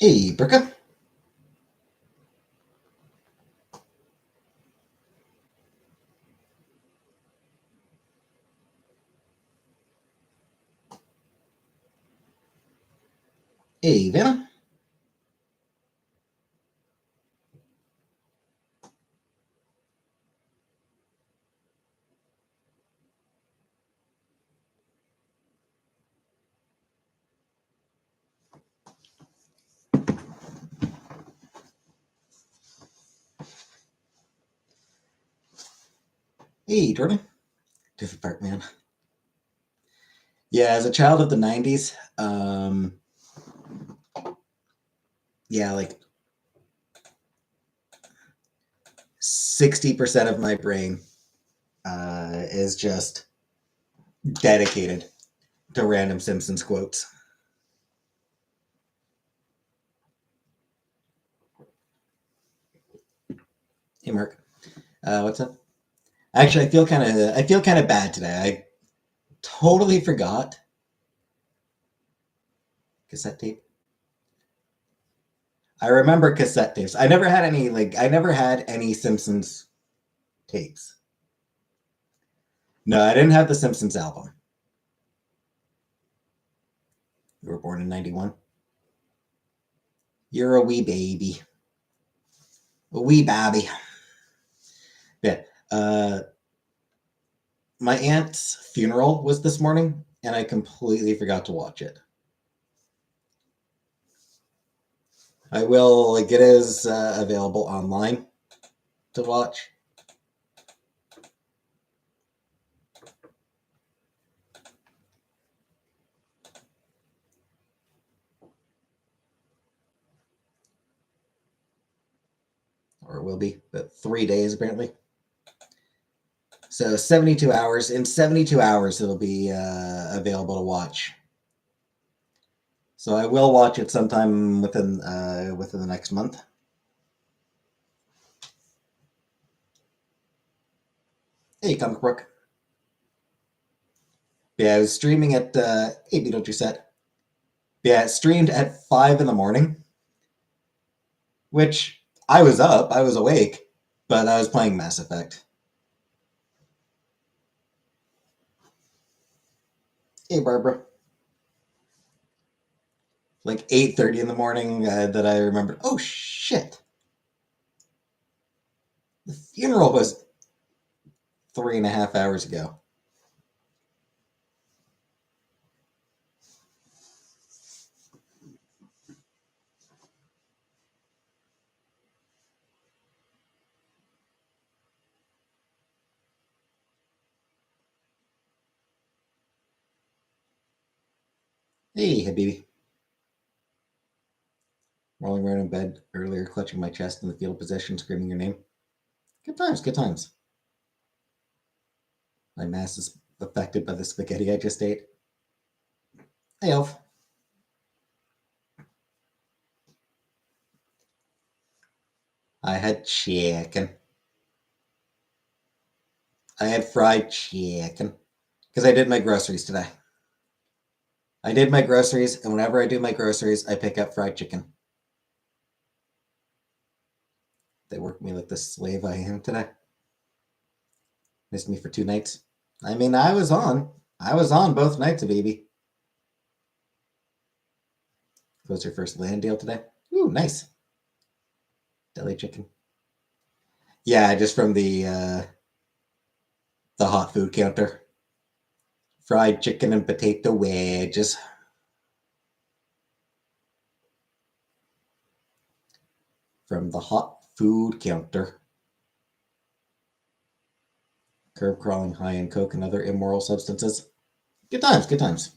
Hey, Brooke. Hey, Vanna. Hey, Jordan. Different part, man. Yeah, as a child of the 90s, yeah, like 60% of my brain is just dedicated to random Simpsons quotes. Hey, Mark. What's up? Actually, I feel kind of bad today. I totally forgot cassette tape. I remember cassette tapes. I never had any Simpsons tapes. No, I didn't have the Simpsons album. You were born in 91. You're a wee baby. A wee babby. Yeah. My aunt's funeral was this morning, and I completely forgot to watch it. I will, like, it is available online to watch. Or it will be, but 3 days apparently. So 72 hours. In 72 hours, it'll be available to watch. So I will watch it sometime within the next month. Hey, Comic Brook. Yeah, I was streaming at 8 don't you set. Yeah, it streamed at 5 in the morning, which I was up, I was awake, but I was playing Mass Effect. Hey, Barbara. Like 8:30 in the morning that I remembered, oh shit, the funeral was 3.5 hours ago. Hey, Habibi. Rolling around in bed earlier, clutching my chest in the fetal position, screaming your name. Good times, good times. My mass is affected by the spaghetti I just ate. Hey, Elf. I had chicken. I had fried chicken. Because I did my groceries today. I did my groceries, and whenever I do my groceries, I pick up fried chicken. They work me like the slave I am today. Missed me for 2 nights. I mean, I was on. I was on both nights, baby. Closed your first land deal today. Ooh, nice. Deli chicken. Yeah, just from the hot food counter. Fried chicken and potato wedges. From the hot food counter. Curb crawling high in coke and other immoral substances. Good times, good times.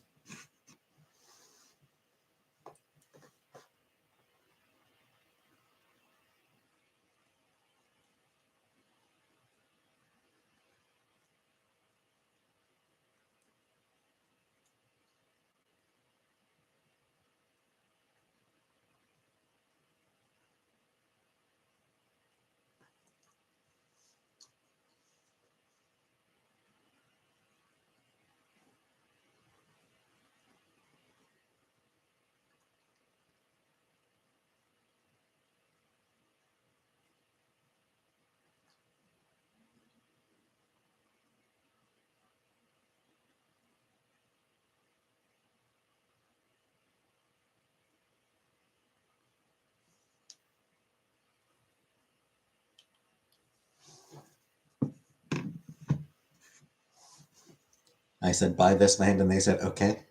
I said, buy this land, and they said, okay.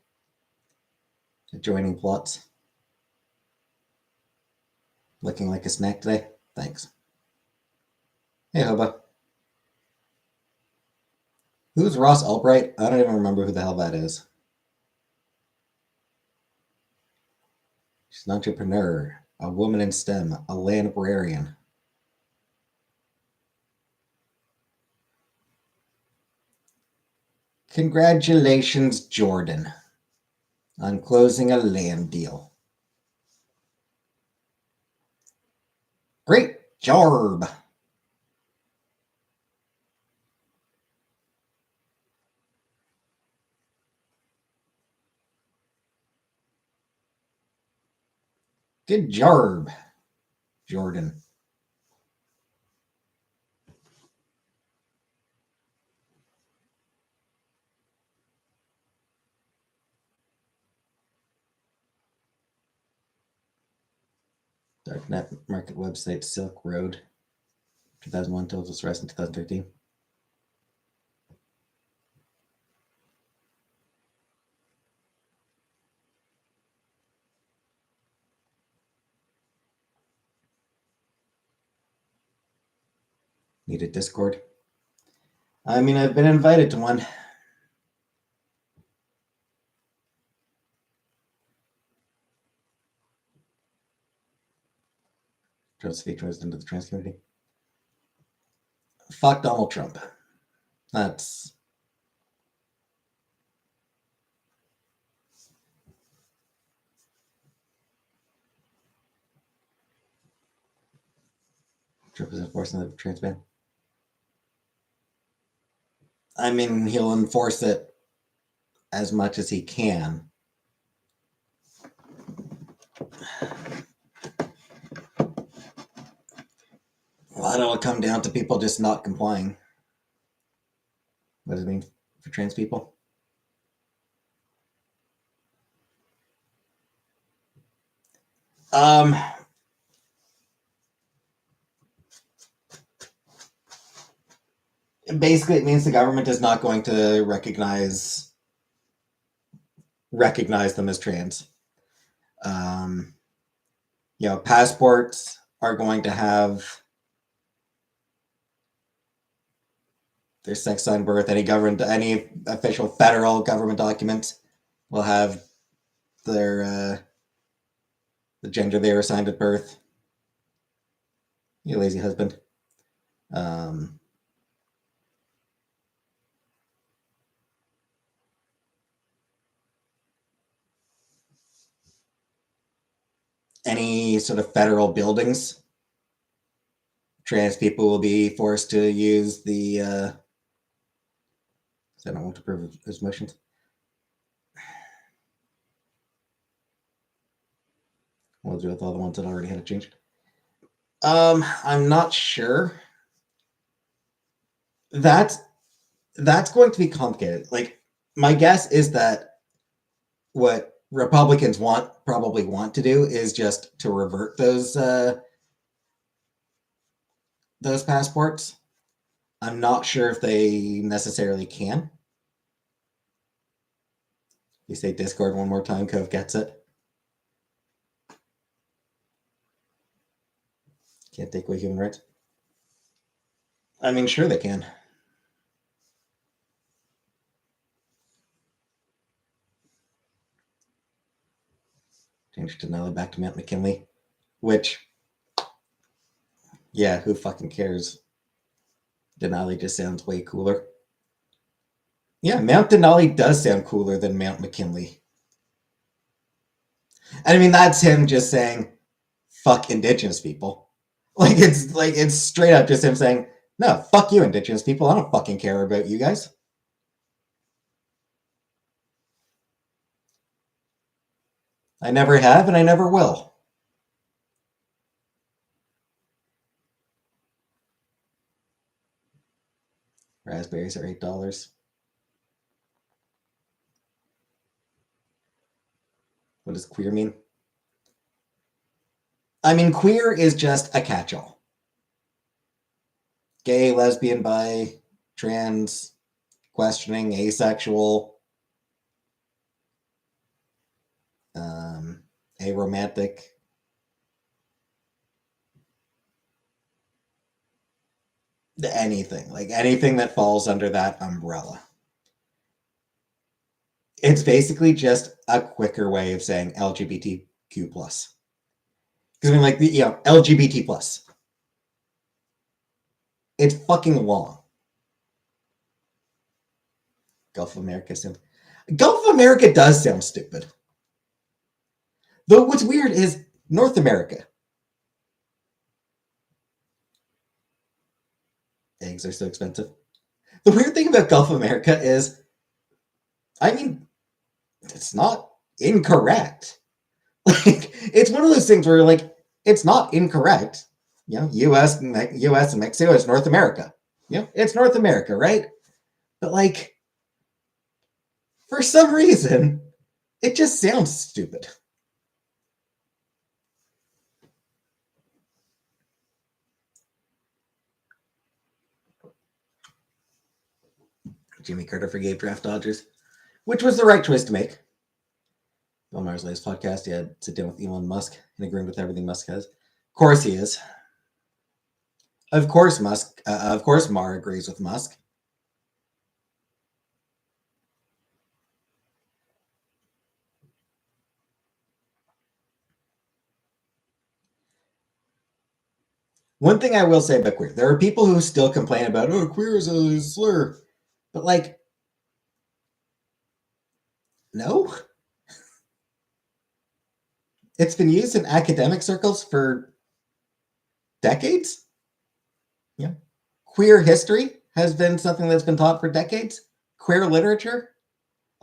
Adjoining plots. Looking like a snack today? Thanks. Hey, Hoba. Who's Ross Albright? I don't even remember who the hell that is. She's an entrepreneur, a woman in STEM, a librarian. Congratulations, Jordan, on closing a land deal. Great job. Good job, Jordan. Darknet market website Silk Road. 2001 till its arrest in 2013. Need a Discord? I mean, I've been invited to one. Trump's speech was into the trans community. Fuck Donald Trump. That's... Trump is enforcing the trans ban. I mean, he'll enforce it as much as he can. A lot of it will come down to people just not complying. What does it mean for trans people? Basically, it means the government is not going to recognize them as trans. Passports are going to have their sex, sign, birth. Any official federal government document will have their the gender they were assigned at birth. You lazy husband. Any sort of federal buildings, trans people will be forced to use the. I don't want to prove his motions. We'll do with all the ones that already had it changed. I'm not sure. That's going to be complicated. Like, my guess is that what Republicans probably want to do is just to revert those passports. I'm not sure if they necessarily can. You say Discord one more time, Cove gets it. Can't take away human rights. I mean, sure they can. Change Denali back to Mount McKinley, which, yeah, who fucking cares? Denali just sounds way cooler. Yeah, Mount Denali does sound cooler than Mount McKinley. I mean, that's him just saying, fuck Indigenous people. It's straight up just him saying, no, fuck you, Indigenous people. I don't fucking care about you guys. I never have, and I never will. Raspberries are $8. What does queer mean? I mean, queer is just a catch-all. Gay, lesbian, bi, trans, questioning, asexual, aromantic. Anything. Like anything that falls under that umbrella. It's basically just a quicker way of saying LGBTQ+. Because I mean, like, LGBT+. It's fucking long. Gulf of America does sound stupid. Though what's weird is North America. Eggs are so expensive. The weird thing about Gulf of America is, I mean, it's not incorrect. Like, it's one of those things where, like, it's not incorrect. U.S. and Mexico is North America. It's North America, right? But, like, for some reason, it just sounds stupid. Jimmy Carter forgave draft dodgers, which was the right choice to make. Bill Maher's latest podcast, he had to sit down with Elon Musk and agreeing with everything Musk has. Of course he is. Of course Maher agrees with Musk. One thing I will say about queer, there are people who still complain about, queer is a slur. But, like, no. It's been used in academic circles for decades. Queer history has been something that's been taught for decades. Queer literature,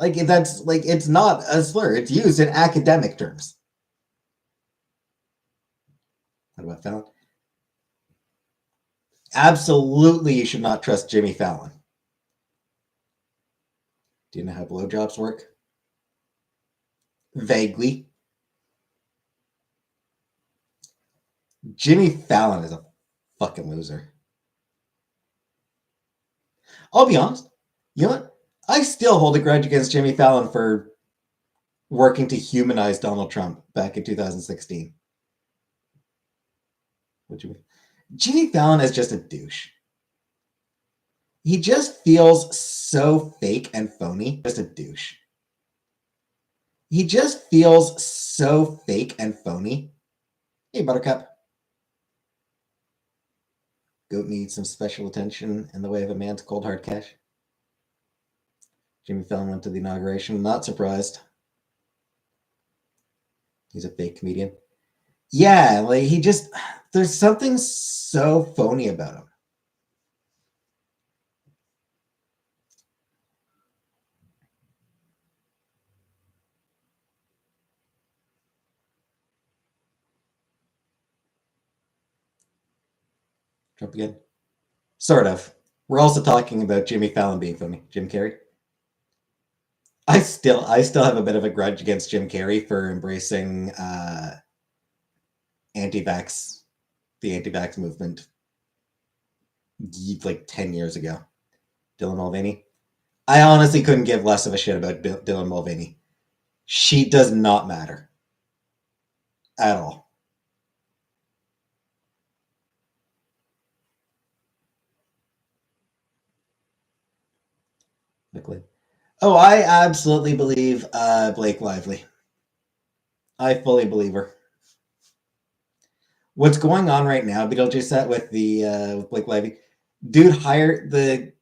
it's not a slur. It's used in academic terms. What about Fallon? Absolutely, you should not trust Jimmy Fallon. Do you know how blowjobs work? Vaguely. Jimmy Fallon is a fucking loser. I'll be honest. You know what? I still hold a grudge against Jimmy Fallon for working to humanize Donald Trump back in 2016. What you mean? Jimmy Fallon is just a douche. He just feels so fake and phony. Just a douche. He just feels so fake and phony. Hey, Buttercup. Goat needs some special attention in the way of a man's cold hard cash. Jimmy Fallon went to the inauguration. Not surprised. He's a fake comedian. Yeah, like there's something so phony about him. Trump again? Sort of. We're also talking about Jimmy Fallon being phony. Jim Carrey. I still have a bit of a grudge against Jim Carrey for embracing the anti-vax movement like 10 years ago. Dylan Mulvaney. I honestly couldn't give less of a shit about Dylan Mulvaney. She does not matter at all. Oh, I absolutely believe Blake Lively. I fully believe her. What's going on right now, Beetlejuice set with with Blake Lively? The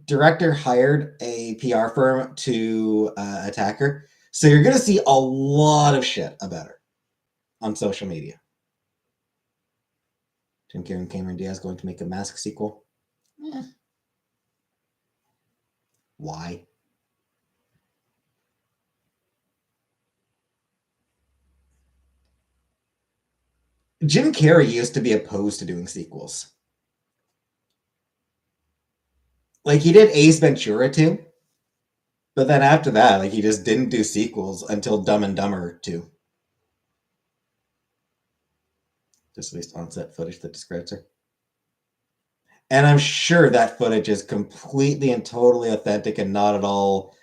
director hired a PR firm to attack her. So you're going to see a lot of shit about her on social media. Jim Carrey and Cameron Diaz going to make a Mask sequel. Why? Jim Carrey used to be opposed to doing sequels. Like, he did Ace Ventura 2, but then after that, like, he just didn't do sequels until Dumb and Dumber 2. Just released on-set footage that describes her. And I'm sure that footage is completely and totally authentic and not at all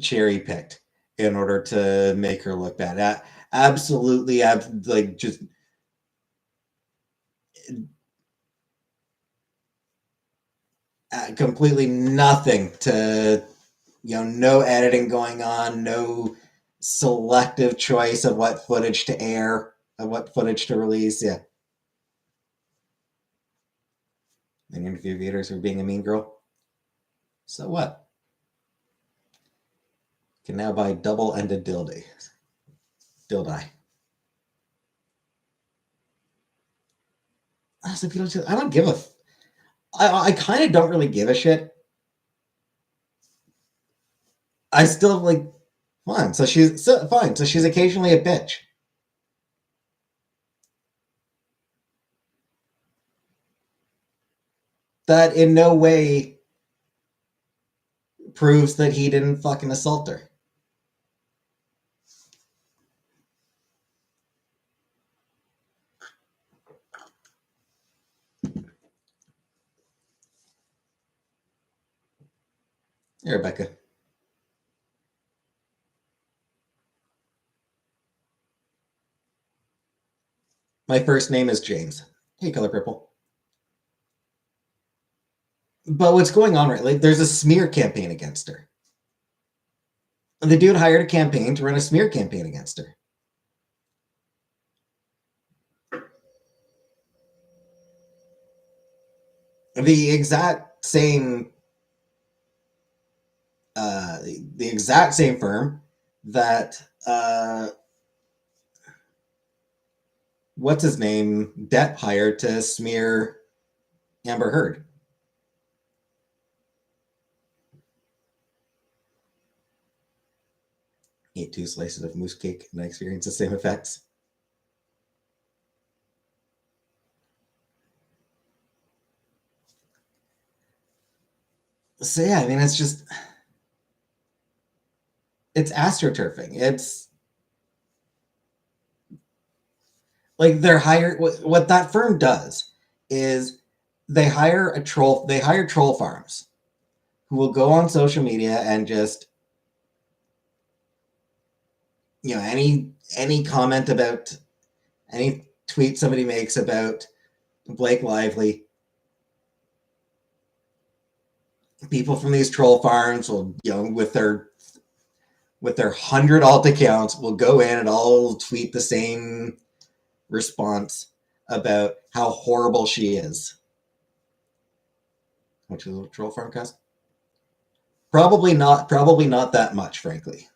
cherry picked in order to make her look bad. Absolutely, like just completely nothing to, no editing going on, no selective choice of what footage to air, of what footage to release. Yeah. And interview viewers for being a mean girl. So what? Can now buy double-ended dildy. Dildi. I don't give a. I kind of don't really give a shit. I still like. Fine. So she's fine. So she's occasionally a bitch. That in no way proves that he didn't fucking assault her. Hey, Rebecca. My first name is James. Hey, Color Purple. But what's going on, right? Like, there's a smear campaign against her. The dude hired a campaign to run a smear campaign against her. The exact same firm that what's his name Depp hired to smear Amber Heard. Eat 2 slices of mousse cake and I experience the same effects. So yeah, I mean, it's astroturfing. It's like they're hired. What that firm does is they hire troll farms who will go on social media and just, any comment about any tweet somebody makes about Blake Lively, people from these troll farms will, with their 100 alt accounts, will go in and all tweet the same response about how horrible she is. Which is a troll farm cost? Probably not that much, frankly.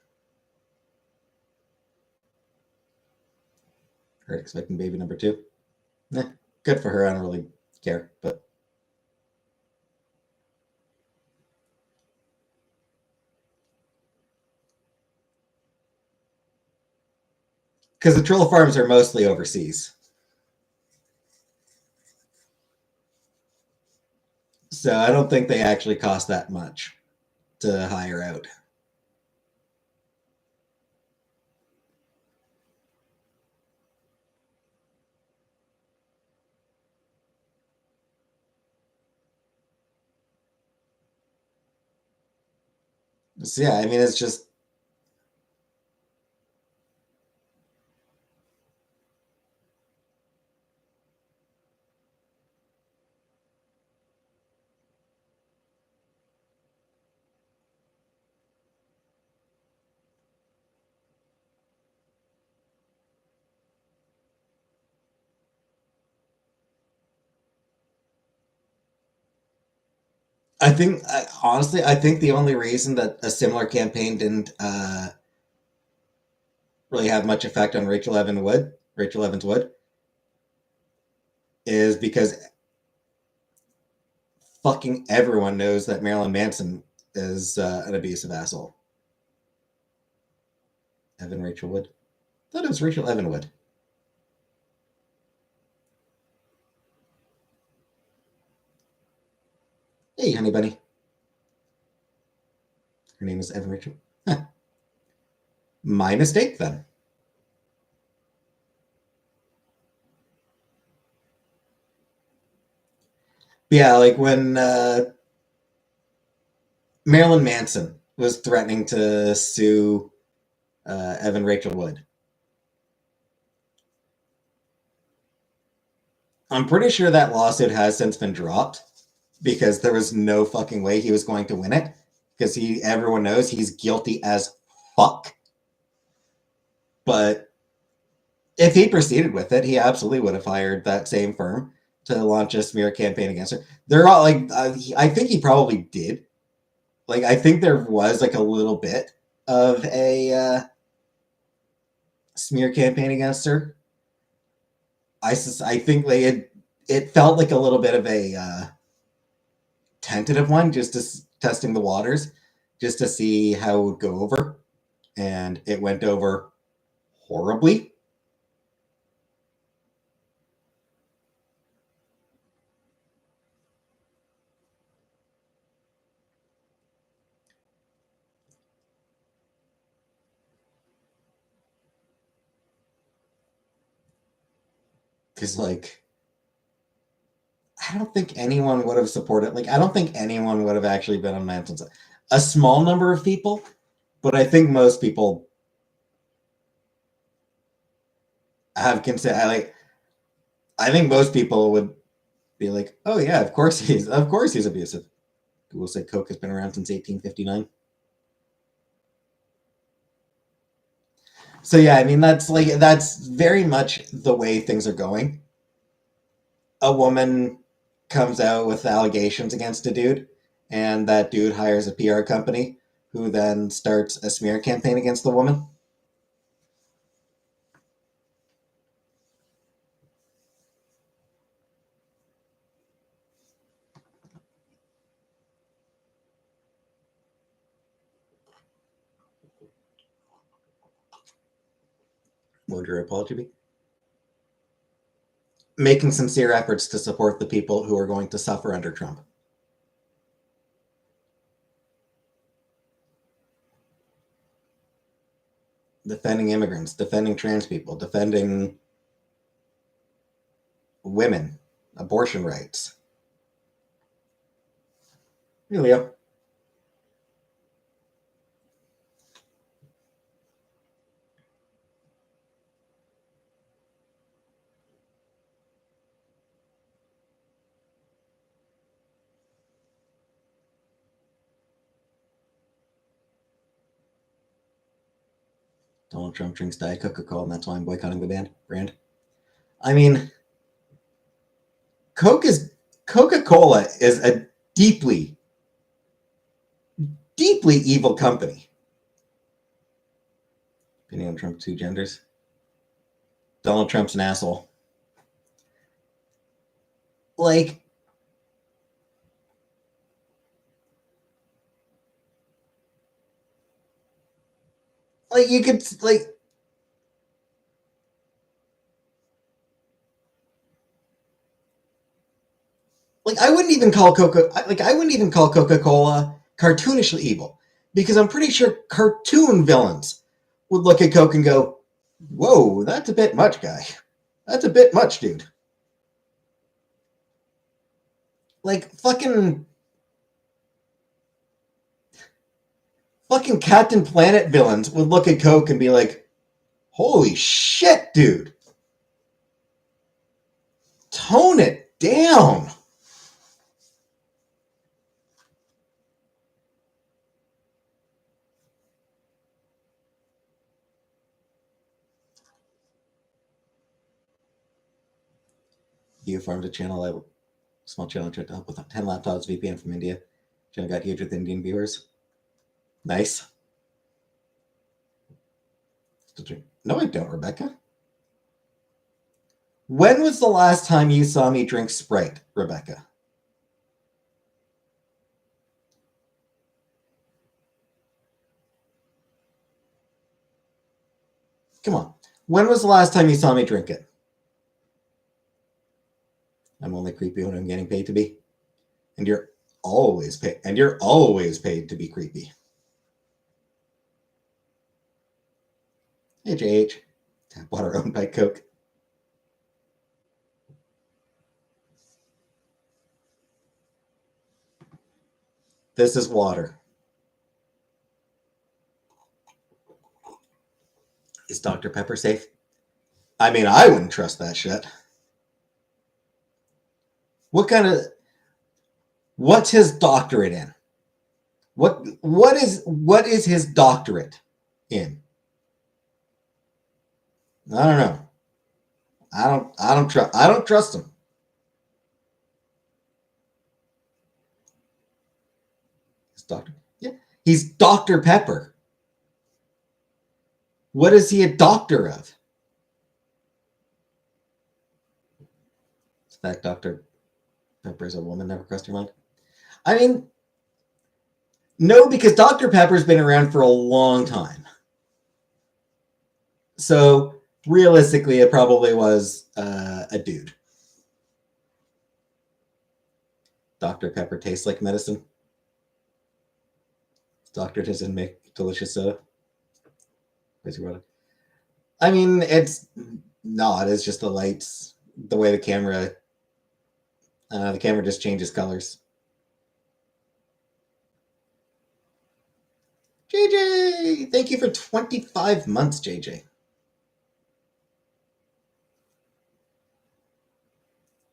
Heard expecting baby number 2. Good for her. I don't really care, but because the troll farms are mostly overseas. So I don't think they actually cost that much to hire out. So yeah, I mean, it's just honestly, I think the only reason that a similar campaign didn't really have much effect on Rachel Evans Wood, is because fucking everyone knows that Marilyn Manson is an abusive asshole. Rachel Wood? I thought it was Rachel Evans Wood. Hey, honey bunny. Her name is Evan Rachel. Huh. My mistake, then. Yeah, like when Marilyn Manson was threatening to sue Evan Rachel Wood. I'm pretty sure that lawsuit has since been dropped because there was no fucking way he was going to win it because everyone knows he's guilty as fuck. But if he proceeded with it, he absolutely would have hired that same firm to launch a smear campaign against her. They're all like, I think he probably did. Like, I think there was like a little bit of a smear campaign against her. I think it felt like a little bit of a tentative one, just testing the waters, just to see how it would go over, and it went over horribly. Because like I don't think anyone would have supported. Like I don't think anyone would have actually been on Manson's side. A small number of people, but I think most people have considered. I think most people would be like, "Oh yeah, of course he's abusive." People say Coke has been around since 1859. So yeah, I mean that's very much the way things are going. A woman comes out with allegations against a dude, and that dude hires a PR company who then starts a smear campaign against the woman. What would your apology be? Making sincere efforts to support the people who are going to suffer under Trump. Defending immigrants, defending trans people, defending women, abortion rights. Really, yep. Donald Trump drinks Diet Coca-Cola, and that's why I'm boycotting the brand. I mean, Coca-Cola is a deeply, deeply evil company. Opinion on Trump's two genders. Donald Trump's an asshole. Like, you could I wouldn't even call Coca-Cola cartoonishly evil because I'm pretty sure cartoon villains would look at Coke and go, "Whoa, that's a bit much, guy. That's a bit much, dude." Like fucking Captain Planet villains would look at Coke and be like, "Holy shit, dude. Tone it down." You formed a small channel tried to help with 10 laptops, VPN from India. Channel got huge with Indian viewers. Nice. No, I don't, Rebecca. When was the last time you saw me drink Sprite, Rebecca? Come on. When was the last time you saw me drink it? I'm only creepy when I'm getting paid to be. And you're always paid to be creepy. Hey JH. Tap water owned by Coke. This is water. Is Dr. Pepper safe? I mean, I wouldn't trust that shit. What's his doctorate in? What is his doctorate in? I don't know. I don't trust him. His doctor. Yeah. He's Dr. Pepper. What is he a doctor of? Is that Dr. Pepper is a woman never crossed your mind? I mean, no, because Dr. Pepper's been around for a long time. So realistically, it probably was a dude. Dr. Pepper tastes like medicine. Doctor doesn't make delicious soda. I mean, it's not. It's just the lights, the way the camera just changes colors. JJ, thank you for 25 months, JJ.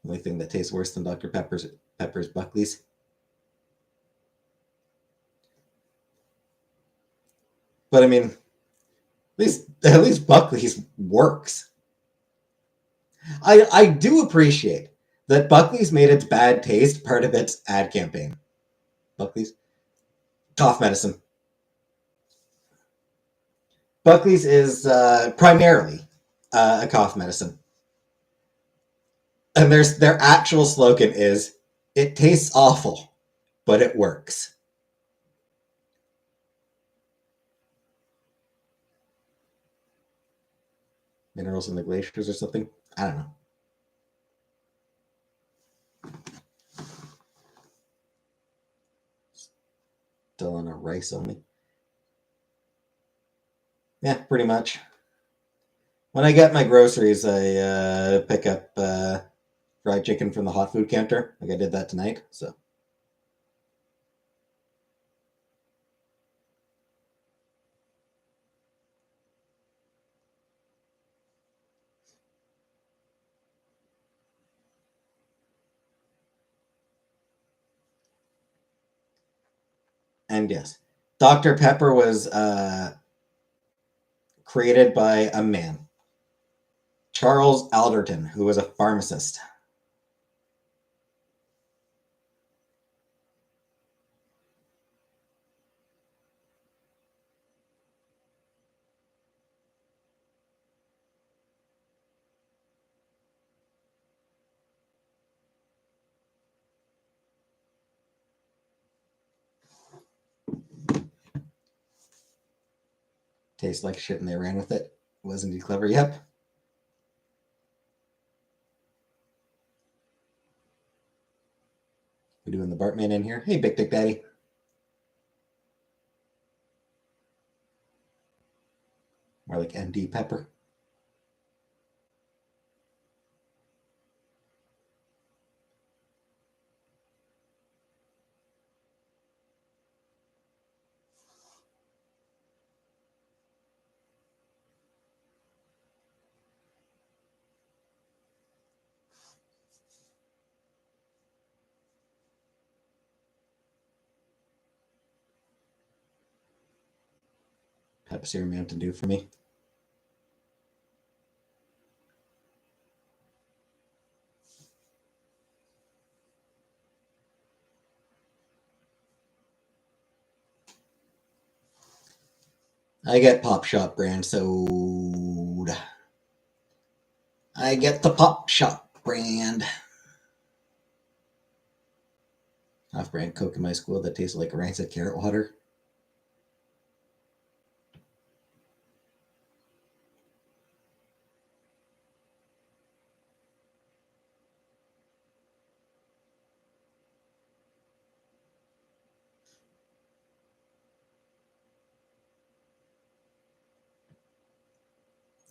Only thing that tastes worse than Dr. Pepper's Buckley's. But I mean, at least Buckley's works. I do appreciate that Buckley's made its bad taste part of its ad campaign. Buckley's cough medicine. Buckley's is primarily a cough medicine. And their actual slogan is, "It tastes awful, but it works." Minerals in the glaciers or something? I don't know. Still on a rice only. Yeah, pretty much. When I get my groceries, I pick up fried chicken from the hot food counter. Like I did that tonight, so. And yes, Dr. Pepper was created by a man, Charles Alderton, who was a pharmacist. Tastes like shit and they ran with it. Wasn't he clever? Yep. We doing the Bartman in here? Hey, Big Dick Daddy. More like MD Pepper. Pepsi or Mountain Dew for me. I get Pop Shop brand soda. I get the Pop Shop brand. Off-brand Coke in my school that tastes like rancid carrot water.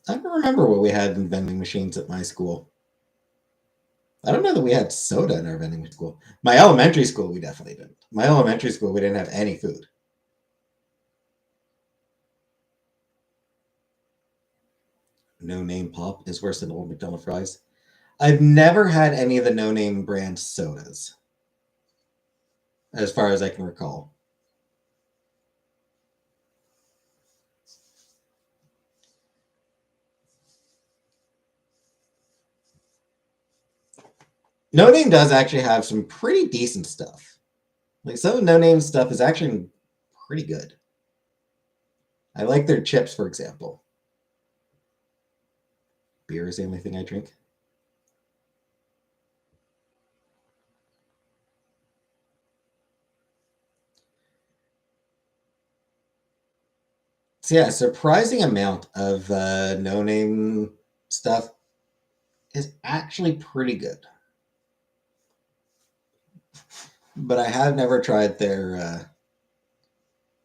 I don't remember what we had in vending machines at my school. I don't know that we had soda in our vending school. My elementary school, we definitely didn't. My elementary school, we didn't have any food. No name pop is worse than old McDonald's fries. I've never had any of the no name brand sodas, as far as I can recall. No Name does actually have some pretty decent stuff. Like some of No Name stuff is actually pretty good. I like their chips, for example. Beer is the only thing I drink. So yeah, a surprising amount of No Name stuff is actually pretty good. But I have never tried their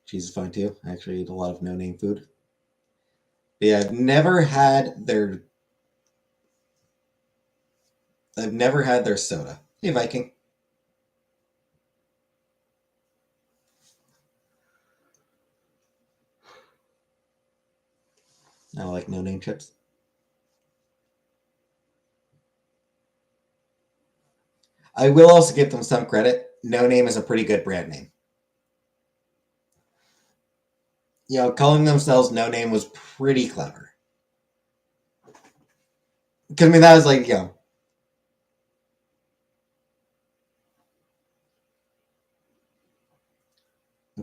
cheese is fine too. I actually eat a lot of No Name food. But yeah, I've never had their soda. Hey Viking. I like No Name chips. I will also give them some credit. No Name is a pretty good brand name. Calling themselves No Name was pretty clever. Because I mean, that was like, I'm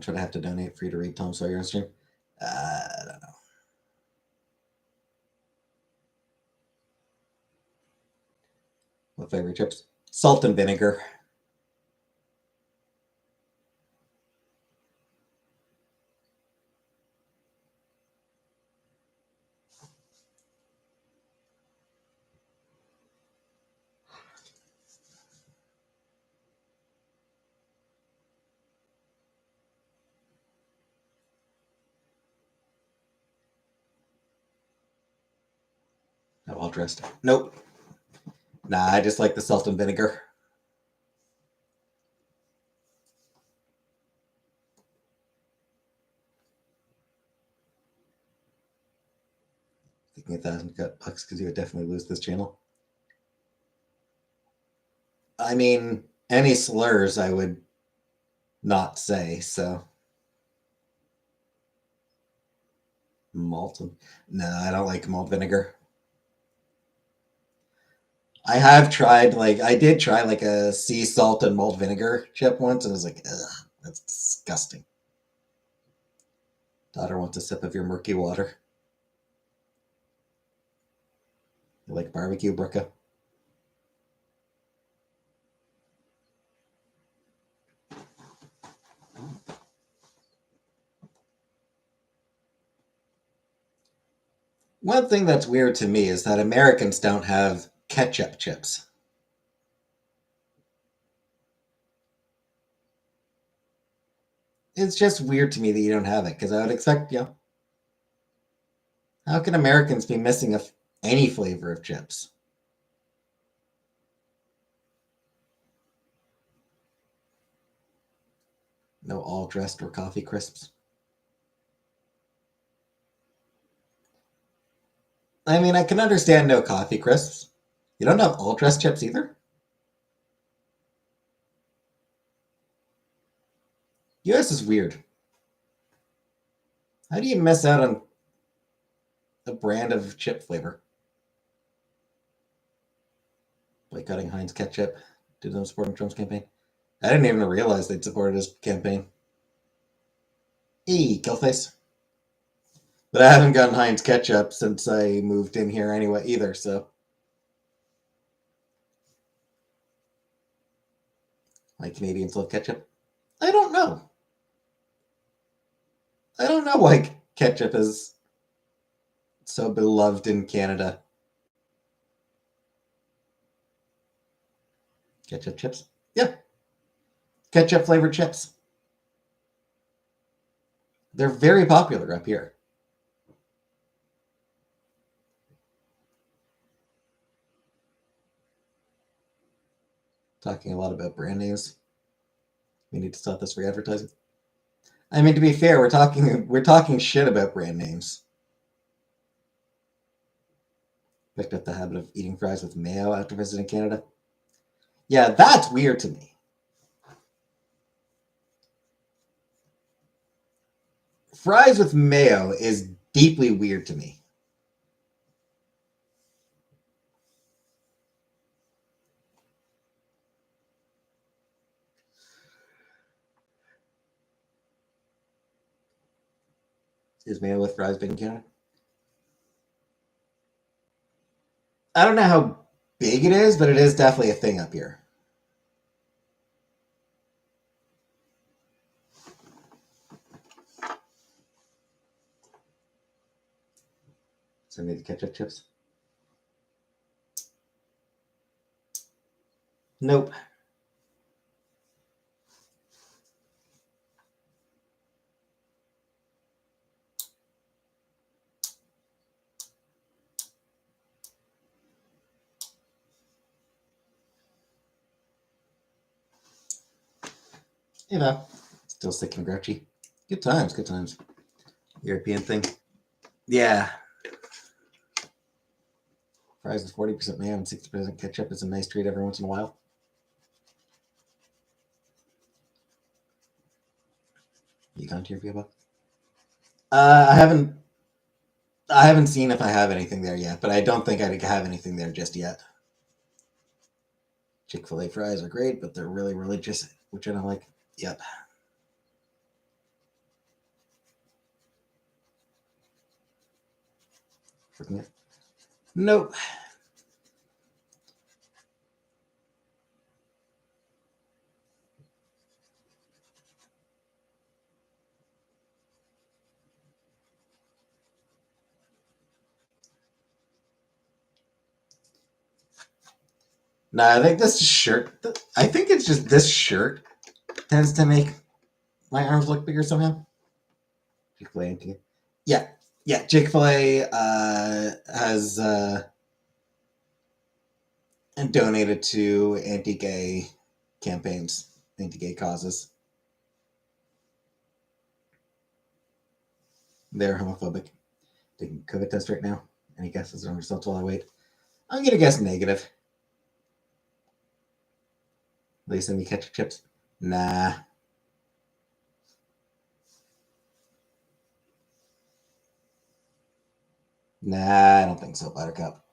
trying to have to donate for you to read Tom Sawyer on stream. I don't know. What favorite chips? Salt and vinegar. Not well dressed. Nope. Nah, I just like the salt and vinegar. Thinking $1,000 because you would definitely lose this channel. I mean, any slurs I would not say, so. Malt. No, I don't like malt vinegar. I have tried, I did try a sea salt and malt vinegar chip once, and I was like, ugh, that's disgusting. Daughter wants a sip of your murky water. You like barbecue, Brooka? One thing that's weird to me is that Americans don't have ketchup chips. It's just weird to me that you don't have it, because I would expect, how can Americans be missing any flavor of chips? No all dressed or coffee crisps. I mean, I can understand no coffee crisps. You don't have all dressed chips either? US is weird. How do you miss out on a brand of chip flavor? Boycotting Heinz ketchup. Did them supporting Trump's campaign? I didn't even realize they'd supported his campaign. Hey, Killface. But I haven't gotten Heinz ketchup since I moved in here anyway either, so. My Canadians love ketchup? I don't know. I don't know why ketchup is so beloved in Canada. Ketchup chips? Yeah. Ketchup flavored chips. They're very popular up here. Talking a lot about brand names. We need to stop this free advertising. I mean, to be fair, we're talking shit about brand names. Picked up the habit of eating fries with mayo after visiting Canada. Yeah, that's weird to me. Fries with mayo is deeply weird to me. Is mayo with fries big in Canada? I don't know how big it is, but it is definitely a thing up here. Send me the ketchup chips. Nope. You know, still sick and grouchy. Good times, good times. European thing. Yeah. Fries with 40% mayo and 60% ketchup is a nice treat every once in a while. You gone to your Viva? I haven't seen if I have anything there yet, but I don't think I have anything there just yet. Chick-fil-A fries are great, but they're really religious, which I don't like. Yep. Freaking it. Nope. Nah, I think this shirt. I think it's just this shirt tends to make my arms look bigger somehow. Chick-fil-A. Yeah. Chick-fil-A has donated to anti-gay campaigns, anti-gay causes. They're homophobic. Taking a COVID test right now. Any guesses on results while I wait? I'm gonna guess negative. Will you send me ketchup chips? Nah. Nah, I don't think so, Buttercup.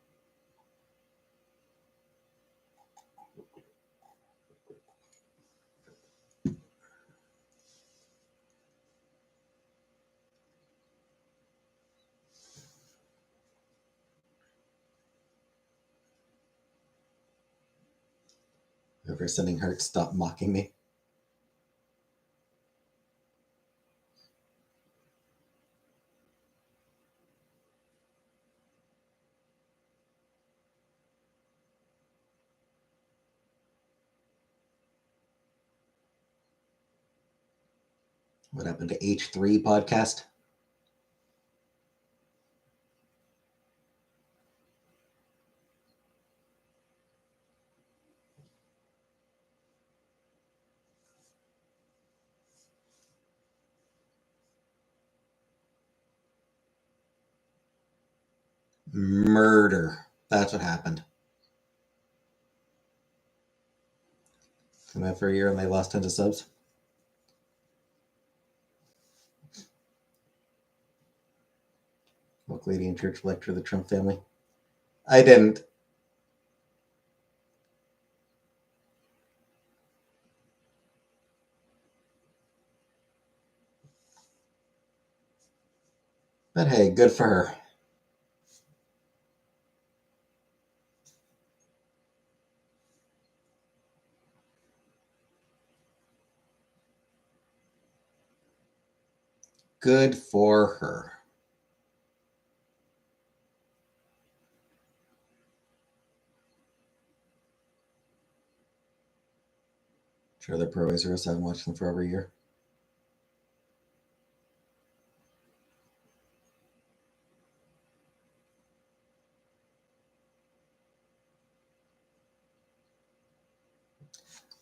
Whoever's sending hearts, stop mocking me. What happened to H3 podcast? Murder. That's what happened. Came out for a year and they lost tons of subs. Woke lady in church lecture the Trump family. I didn't. But hey, good for her. Good for her. Sure, they're pro Israel, so I haven't watched them for over a year.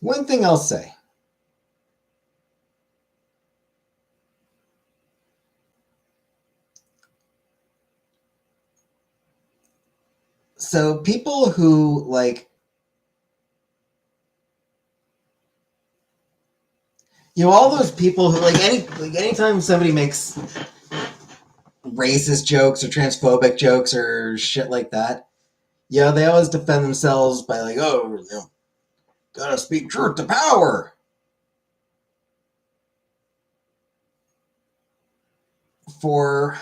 One thing I'll say. So people who like, all those people who like anytime somebody makes racist jokes or transphobic jokes or shit like that, they always defend themselves by like, oh, gotta speak truth to power. For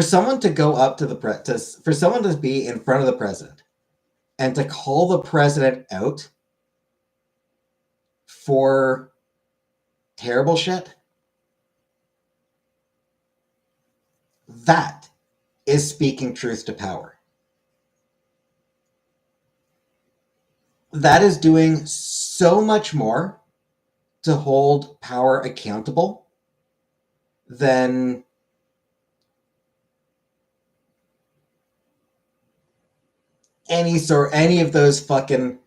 someone to go up to for someone to be in front of the president and to call the president out for terrible shit, that is speaking truth to power. That is doing so much more to hold power accountable than any of those fucking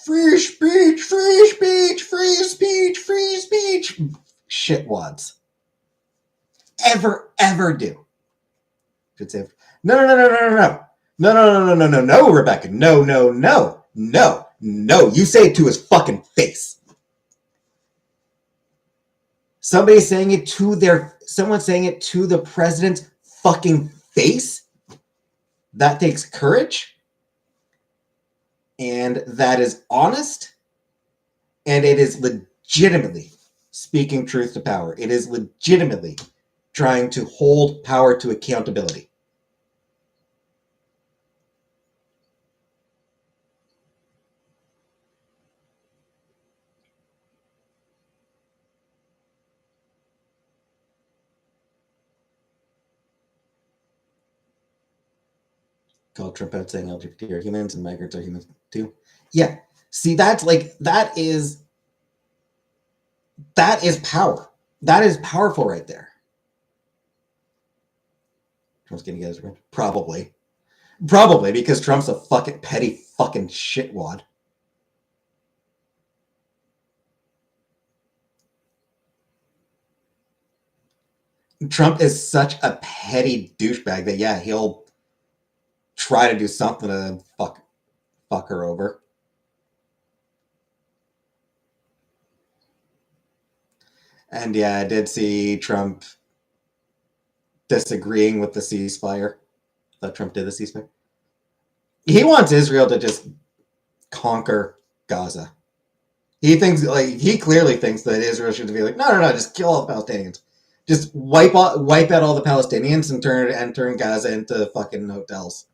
free speech, free speech, free speech, free speech shitwads ever do. Should say no, Rebecca, no. You say it to his fucking face. Someone saying it to the president's fucking face. That takes courage, and that is honest, and it is legitimately speaking truth to power. It is legitimately trying to hold power to accountability. Called Trump out saying LGBT are humans and migrants are humans too. Yeah. See, that is power. That is powerful right there. Trump's gonna get his revenge. Probably because Trump's a fucking petty fucking shitwad. Trump is such a petty douchebag that he'll try to do something to fuck her over. And I did see Trump disagreeing with the ceasefire. I thought Trump did the ceasefire. He wants Israel to just conquer Gaza. He clearly thinks that Israel should be like, no, just kill all the Palestinians. Just wipe out all the Palestinians and turn Gaza into fucking hotels.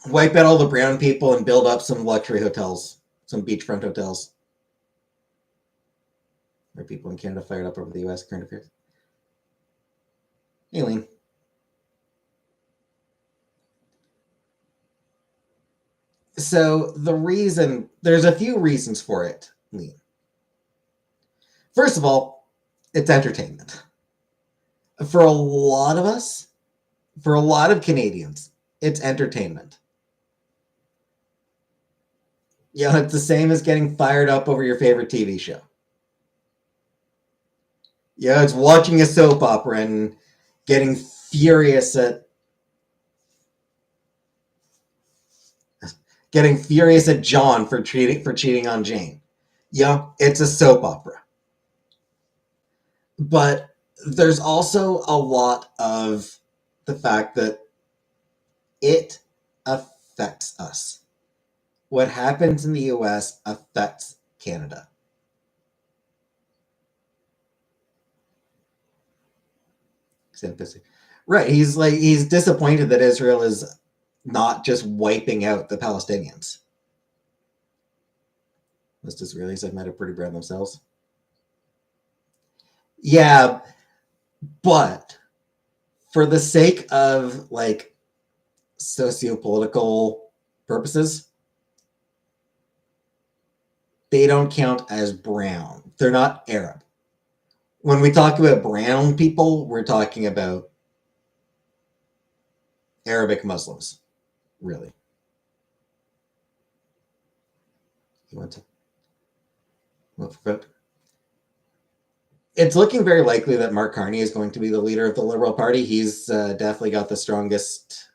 Wipe out all the brown people and build up some luxury hotels, some beachfront hotels. Where people in Canada fired up over the U.S. current affairs. Aileen. So there's a few reasons for it, Lee. First of all, it's entertainment. For a lot of us, for a lot of Canadians, it's entertainment. It's the same as getting fired up over your favorite TV show. It's watching a soap opera and getting furious at John for cheating on Jane. It's a soap opera. But there's also a lot of the fact that it affects us. What happens in the US affects Canada. Right. He's disappointed that Israel is not just wiping out the Palestinians. Most Israelis have met a pretty brown themselves. Yeah, but for the sake of sociopolitical purposes, they don't count as brown. They're not Arab. When we talk about brown people, we're talking about Arabic Muslims, really. You want to vote for vote? It's looking very likely that Mark Carney is going to be the leader of the Liberal Party. He's definitely got the strongest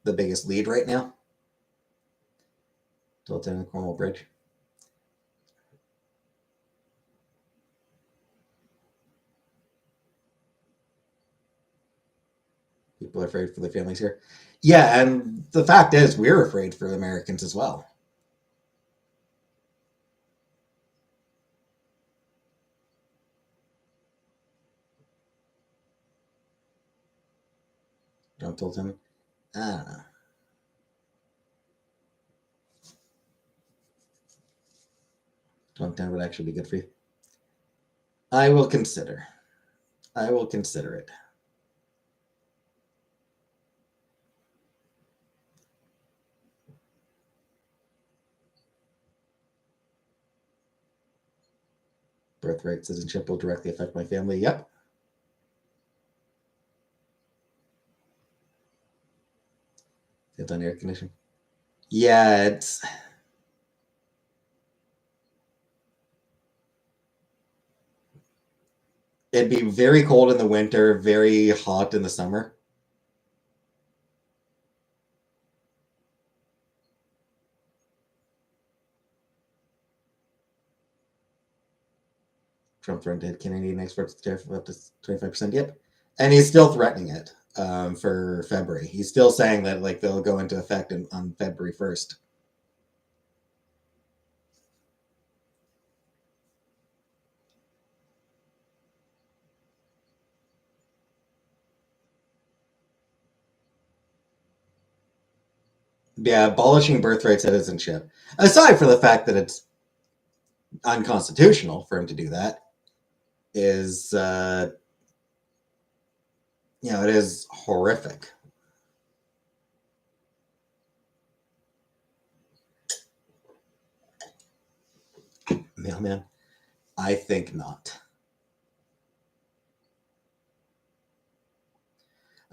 the biggest lead right now. Built in the Cornwall Bridge. People are afraid for their families here. Yeah, and the fact is, we're afraid for Americans as well. Don't tell him. I don't know. Don't would actually be good for you. I will consider. I will consider it. Birthright citizenship will directly affect my family. Yep. It's on air conditioning. Yeah, it'd be very cold in the winter, very hot in the summer. Trump threatened to hit Canadian exports tariff of up to 25%. Yep. And he's still threatening it for February. He's still saying that like they'll go into effect on February 1st. Yeah, abolishing birthright citizenship. Aside from the fact that it's unconstitutional for him to do that, is it is horrific. Mailman, I think not.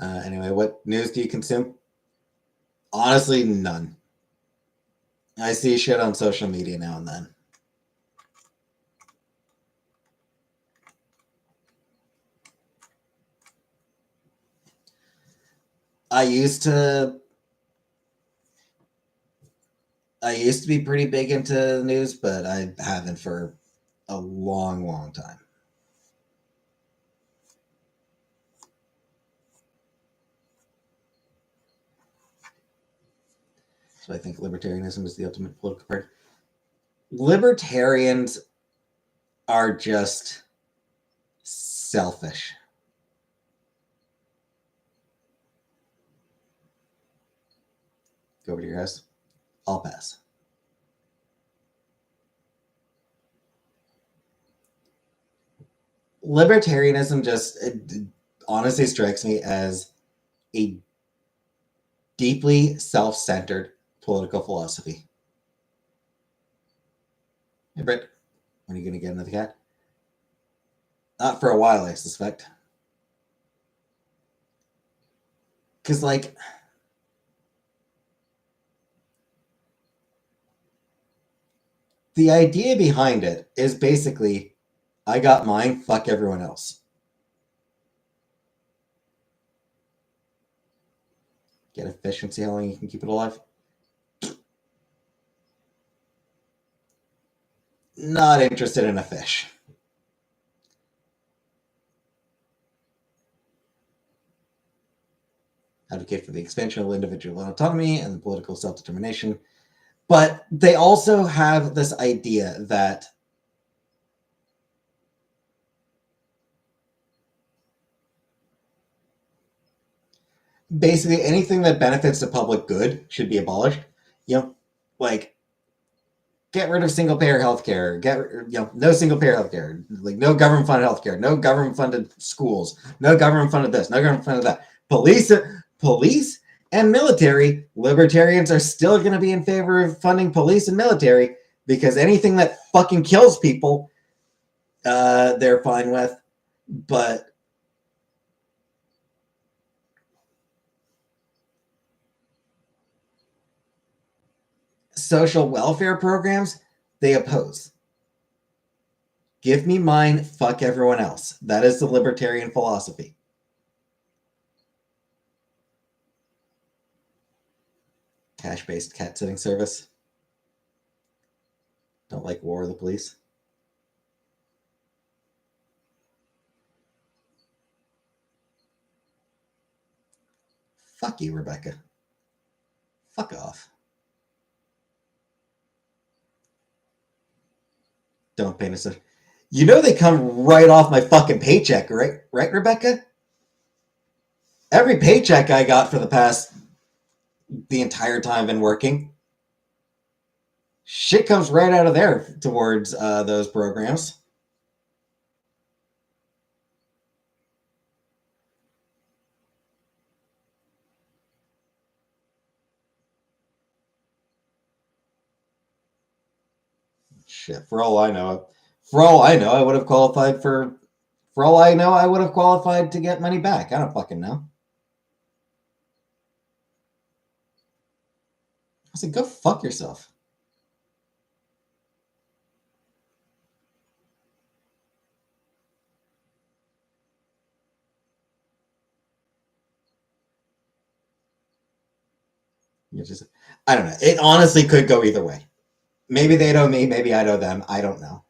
Anyway, what news do you consume? Honestly, none. I see shit on social media now and then. I used to be pretty big into the news, but I haven't for a long, long time. So I think libertarianism is the ultimate political party. Libertarians are just selfish. Go over to your house. I'll pass. Libertarianism just honestly strikes me as a deeply self-centered political philosophy. Hey, Britt, when are you going to get another cat? Not for a while, I suspect. Because, like, the idea behind it is basically, I got mine, fuck everyone else. Get a fish and see how long you can keep it alive. Not interested in a fish. Advocate for the expansion of individual autonomy and political self-determination. But they also have this idea that basically anything that benefits the public good should be abolished. Like get rid of single payer healthcare. No single payer healthcare. Like no government funded healthcare. No government funded schools. No government funded this. No government funded that. Police and military, libertarians are still going to be in favor of funding police and military because anything that fucking kills people, they're fine with. But social welfare programs, they oppose. Give me mine, fuck everyone else. That is the libertarian philosophy. Cash-based cat sitting service. Don't like War of the Police. Fuck you, Rebecca. Fuck off. Don't paint us. You know they come right off my fucking paycheck, right? Right, Rebecca? Every paycheck I got for the entire time I've been working, shit comes right out of there towards those programs. Shit, for all I know, I would have qualified for. For all I know, I would have qualified to get money back. I don't fucking know. I said, go fuck yourself. I don't know. It honestly could go either way. Maybe they know me, maybe I know them. I don't know.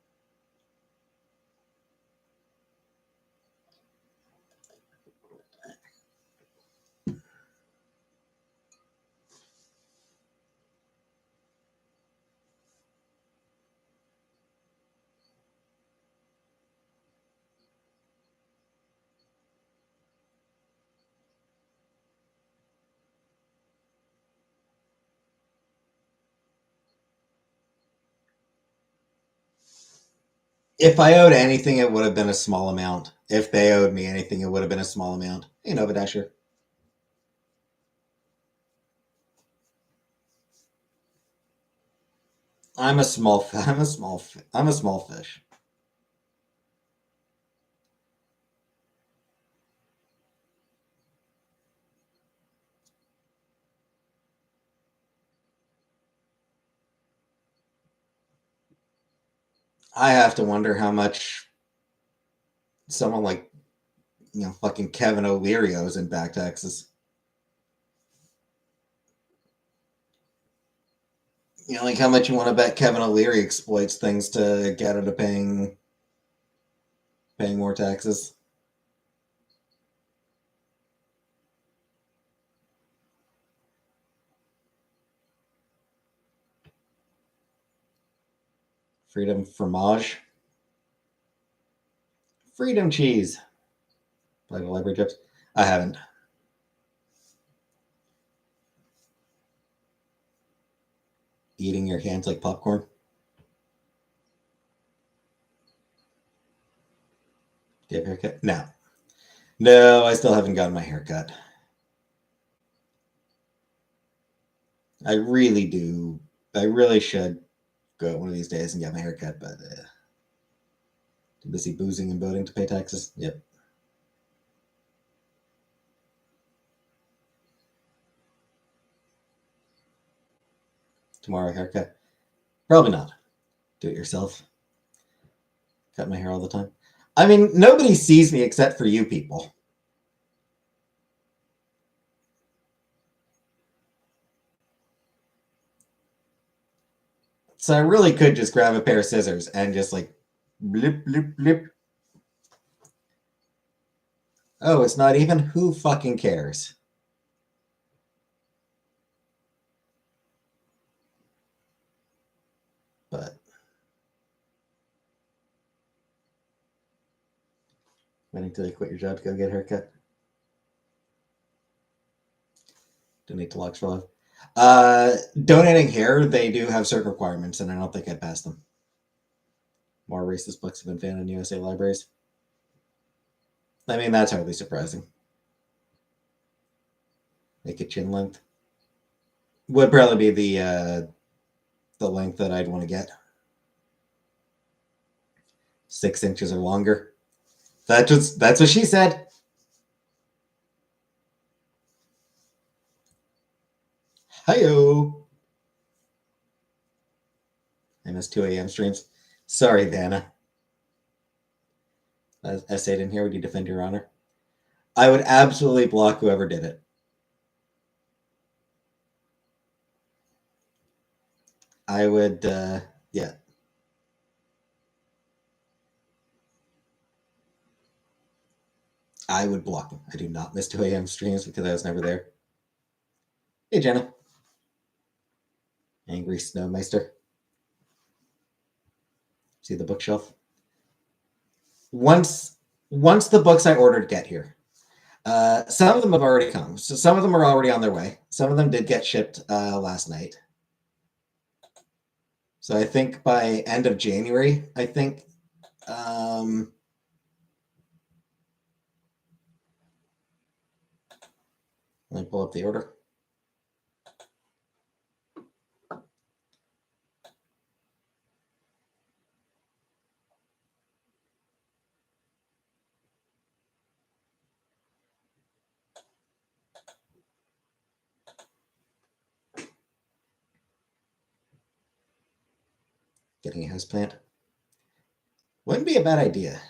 If I owed anything, it would have been a small amount. If they owed me anything, it would have been a small amount. You know, Vidasher. I'm a small fish. I have to wonder how much someone like, fucking Kevin O'Leary owes in back taxes. Like how much you want to bet Kevin O'Leary exploits things to get into paying more taxes. Freedom fromage. Freedom cheese. Like the library chips. I haven't. Eating your hands like popcorn. Do you have a haircut? No. No, I still haven't gotten my haircut. I really do. I really should go one of these days and get my haircut, but too busy boozing and boating to pay taxes. Yep. Tomorrow haircut. Probably not. Do it yourself. Cut my hair all the time. I mean, nobody sees me except for you people. So I really could just grab a pair of scissors and just like blip, blip, blip. Oh, it's not even? Who fucking cares? But waiting till you quit your job to go get a haircut. Donate to Locks for Life. Donating hair, they do have certain requirements, and I don't think I'd pass them. More racist books have been found in USA libraries. I mean, that's hardly surprising. Make it chin length. Would probably be the length that I'd want to get. 6 inches or longer. That's what she said. Hi-yo. I miss 2 a.m. streams. Sorry, Vanna. Essayed in here. Would you defend your honor? I would absolutely block whoever did it. I would, yeah. I would block them. I do not miss 2 a.m. streams because I was never there. Hey, Jenna. Angry Snowmeister. See the bookshelf? Once the books I ordered get here, some of them have already come. So some of them are already on their way. Some of them did get shipped last night. So I think by end of January, I think. Let me pull up the order. Getting a houseplant wouldn't be a bad idea.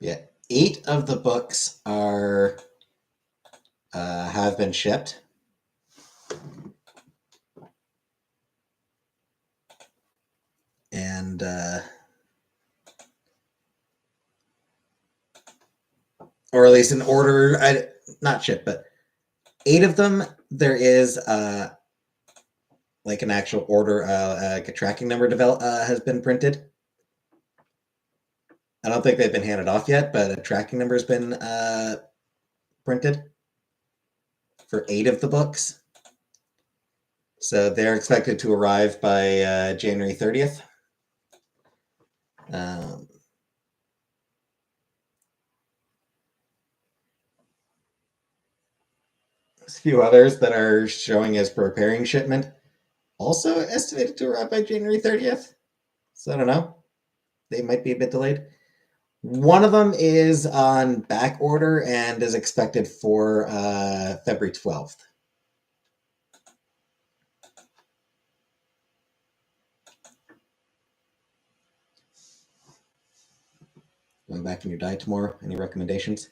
Yeah, 8 of the books are have been shipped. And or at least in order, not shipped, but 8 of them, there is like an actual order, like a tracking number has been printed. I don't think they've been handed off yet, but a tracking number has been printed for 8 of the books. So they're expected to arrive by January 30th. There's a few others that are showing as preparing shipment, also estimated to arrive by January 30th. So I don't know. They might be a bit delayed. One of them is on back order and is expected for February 12th. Going back on your diet tomorrow. Any recommendations?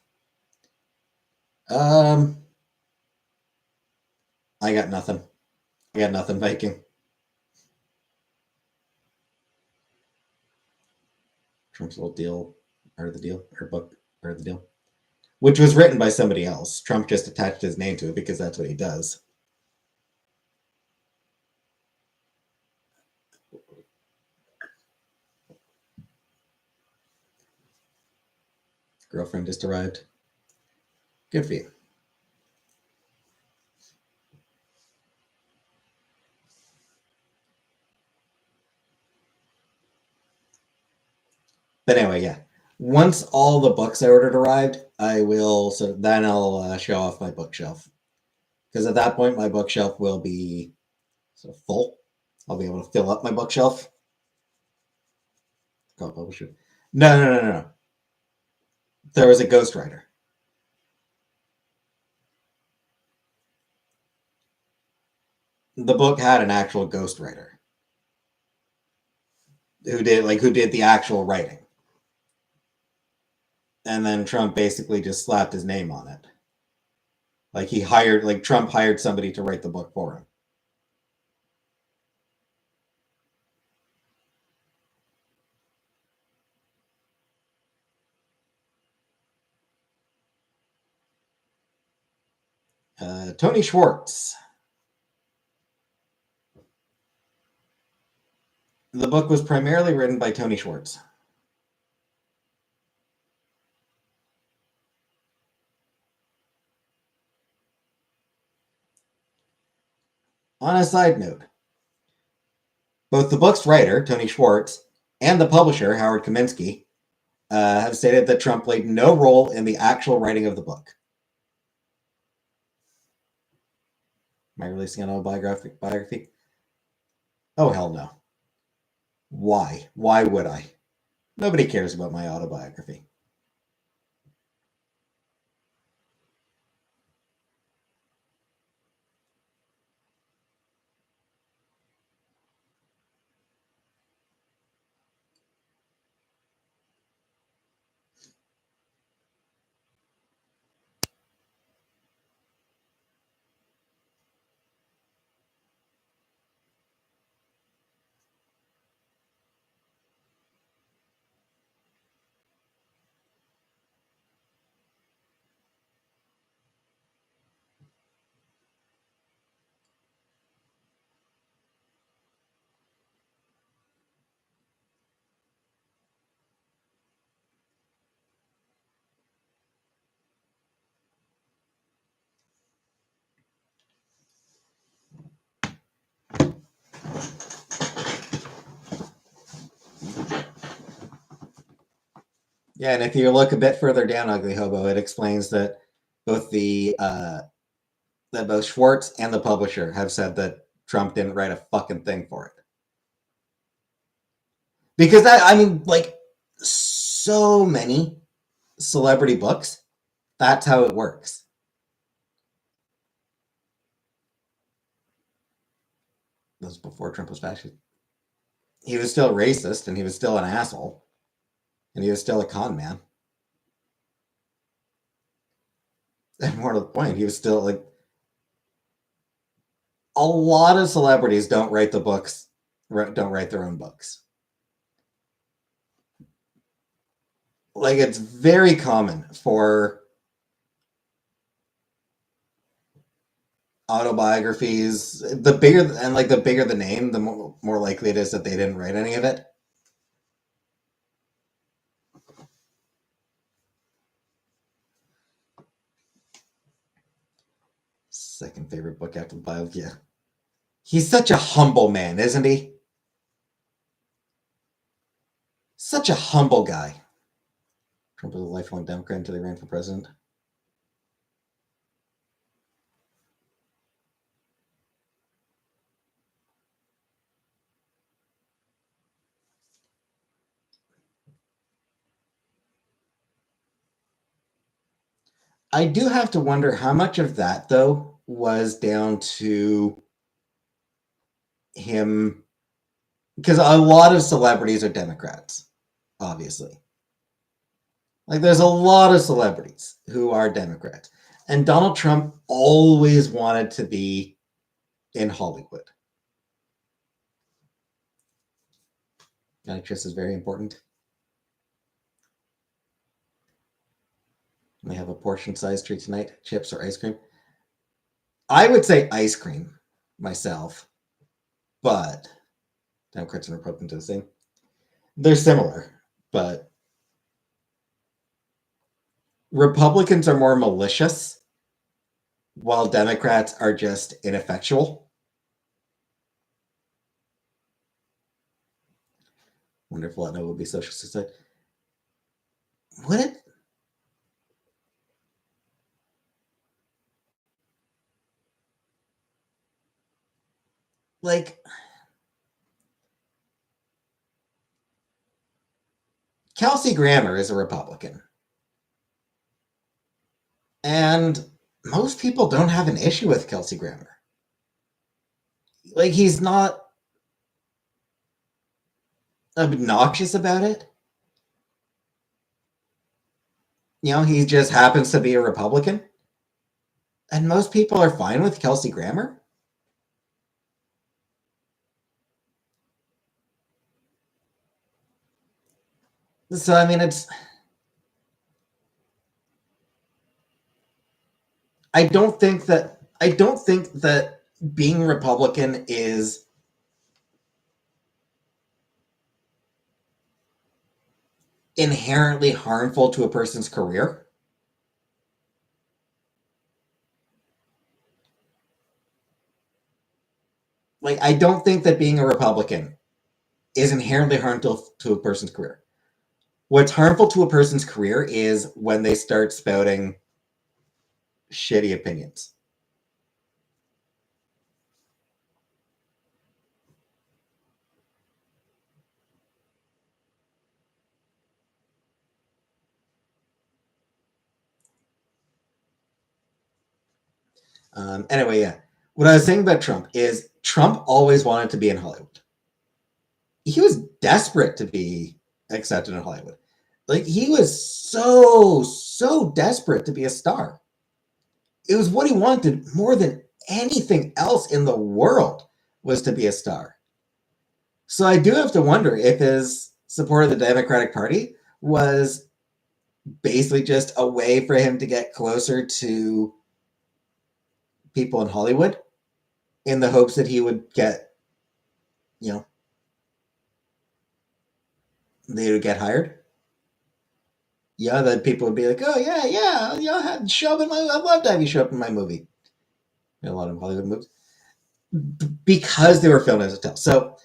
I got nothing. Viking. Trump's little deal, or the deal, or book, or the deal, which was written by somebody else. Trump just attached his name to it because that's what he does. Girlfriend just arrived. Good for you. But anyway, yeah. Once all the books I ordered arrived, I will. So then I'll show off my bookshelf, because at that point my bookshelf will be sort of full. I'll be able to fill up my bookshelf. God, publisher. No. There was a ghostwriter. The book had an actual ghostwriter who did the actual writing. And then Trump basically just slapped his name on it. Trump hired somebody to write the book for him. Tony Schwartz. The book was primarily written by Tony Schwartz. On a side note, both the book's writer, Tony Schwartz, and the publisher, Howard Kaminsky, have stated that Trump played no role in the actual writing of the book. Am I releasing an autobiography? Oh, hell no. Why? Why would I? Nobody cares about my autobiography. Yeah, and if you look a bit further down Ugly Hobo, it explains that both both Schwartz and the publisher have said that Trump didn't write a fucking thing for it. Because like so many celebrity books, that's how it works. That was before Trump was fascist. He was still racist, and he was still an asshole, and he was still a con man. And more to the point, he was still like, a lot of celebrities don't write the books, don't write their own books. Like, it's very common for autobiographies, the bigger the name, the more likely it is that they didn't write any of it. Second favorite book after the Bible, yeah. He's such a humble man, isn't he? Such a humble guy. Trump was a lifelong Democrat until he ran for president. I do have to wonder how much of that, though, was down to him, because a lot of celebrities are Democrats, obviously. Like, there's a lot of celebrities who are Democrats. And Donald Trump always wanted to be in Hollywood. Actress is very important. We have a portion-sized treat tonight, chips or ice cream. I would say ice cream myself, but Democrats and Republicans are the same. They're similar, but Republicans are more malicious, while Democrats are just ineffectual. Wonder if Latino would be social suicide. Would it? Like, Kelsey Grammer is a Republican. And most people don't have an issue with Kelsey Grammer. Like, he's not obnoxious about it. You know, he just happens to be a Republican. And most people are fine with Kelsey Grammer. So, I mean, I don't think that being Republican is inherently harmful to a person's career. Like, I don't think that being a Republican is inherently harmful to a person's career. What's harmful to a person's career is when they start spouting shitty opinions. Anyway, yeah. What I was saying about Trump is Trump always wanted to be in Hollywood. He was desperate to be accepted in Hollywood. Like, he was so desperate to be a star. It was what he wanted more than anything else in the world, was to be a star. So I do have to wonder if his support of the Democratic Party was basically just a way for him to get closer to people in Hollywood in the hopes that he would get, you know, they would get hired. Yeah, that people would be like, oh yeah, show up in my. I'd love to have you show up in my movie. A lot of Hollywood movies because they were filmed as a hotel. So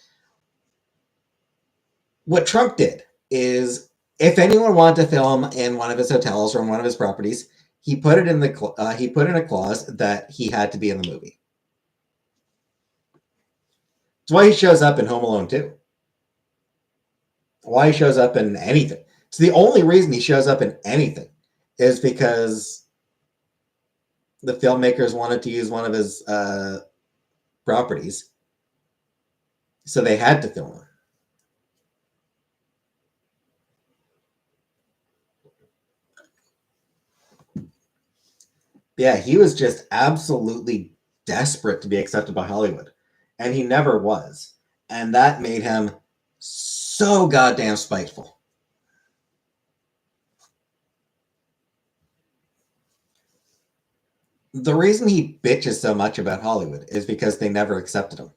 what Trump did is, if anyone wanted to film in one of his hotels or in one of his properties, he put it in he put in a clause that he had to be in the movie. That's why he shows up in Home Alone 2. Why he shows up in anything. It's the only reason he shows up in anything is because the filmmakers wanted to use one of his properties, so they had to film him. Yeah, he was just absolutely desperate to be accepted by Hollywood, and he never was. And that made him so goddamn spiteful. The reason he bitches so much about Hollywood is because they never accepted him.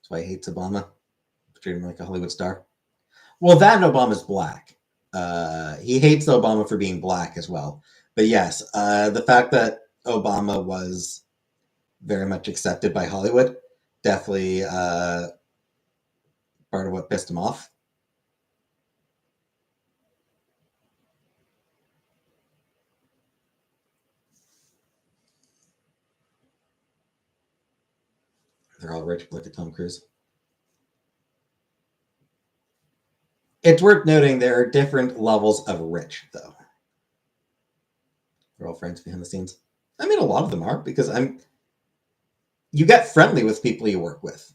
That's why he hates Obama, treating him like a Hollywood star. Well, that and Obama's black. He hates Obama for being black as well. But yes, the fact that Obama was very much accepted by Hollywood definitely part of what pissed him off. They're all rich. Look at Tom Cruise. It's worth noting there are different levels of rich, though. They're all friends behind the scenes. I mean, a lot of them are because you get friendly with people you work with.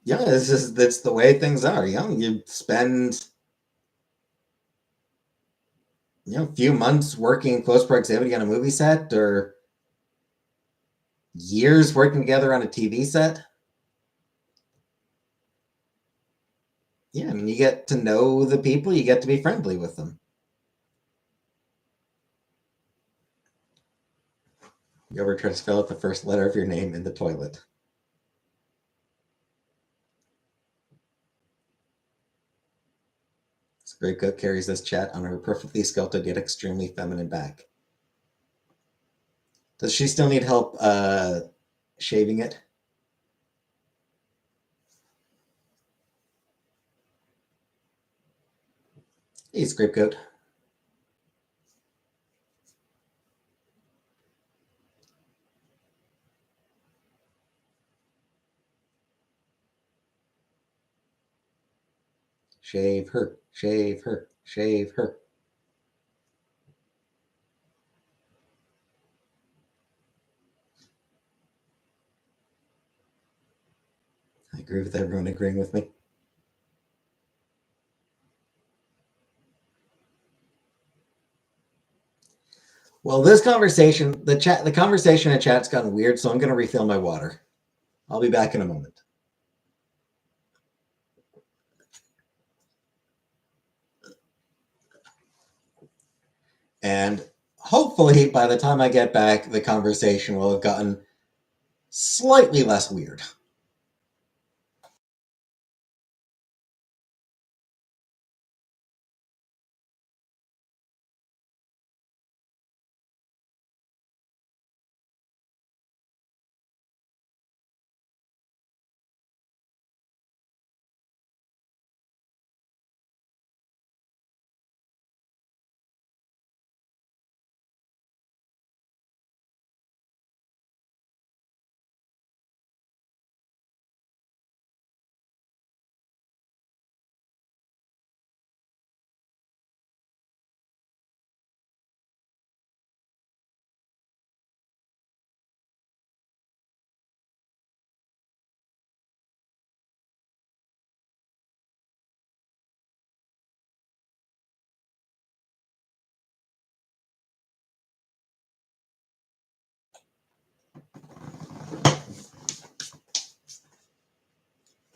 Yeah, that's the way things are. You spend a few months working in close proximity on a movie set, or years working together on a TV set. Yeah, I mean, you get to know the people, you get to be friendly with them. You ever try to spell out the first letter of your name in the toilet? This great cook carries this chat on her perfectly sculpted yet extremely feminine back. Does she still need help shaving it? Hey, Scapegoat. Shave her, shave her, shave her. I agree with everyone agreeing with me. Well, this conversation, the conversation in chat's gotten weird, so I'm going to refill my water. I'll be back in a moment. And hopefully, by the time I get back, the conversation will have gotten slightly less weird.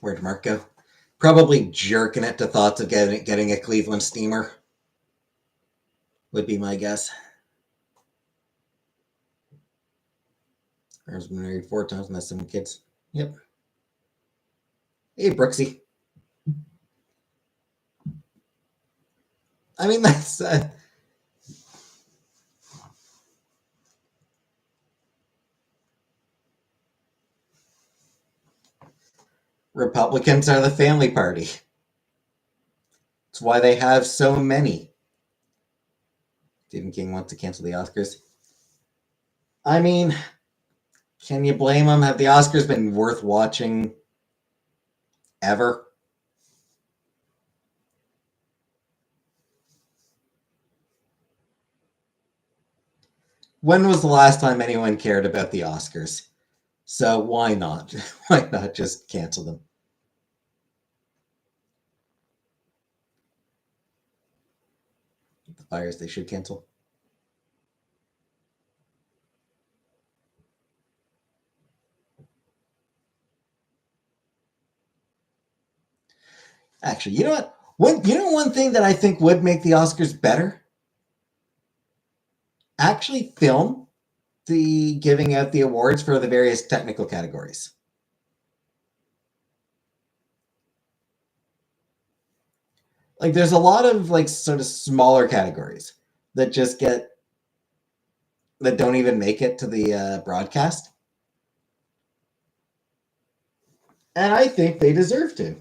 Where'd Mark go? Probably jerking it to thoughts of getting a Cleveland steamer. Would be my guess. Has been married 4 times and has 7 kids. Yep. Hey, Brooksy. I mean, that's... Republicans are the family party. It's why they have so many. Stephen King wants to cancel the Oscars. I mean, can you blame him? Have the Oscars been worth watching ever? When was the last time anyone cared about the Oscars? So why not? Why not just cancel them? The fires they should cancel. Actually, you know what? One thing that I think would make the Oscars better? Actually film the giving out the awards for the various technical categories. Like there's a lot of like sort of smaller categories that just get that don't even make it to the broadcast. And I think they deserve to.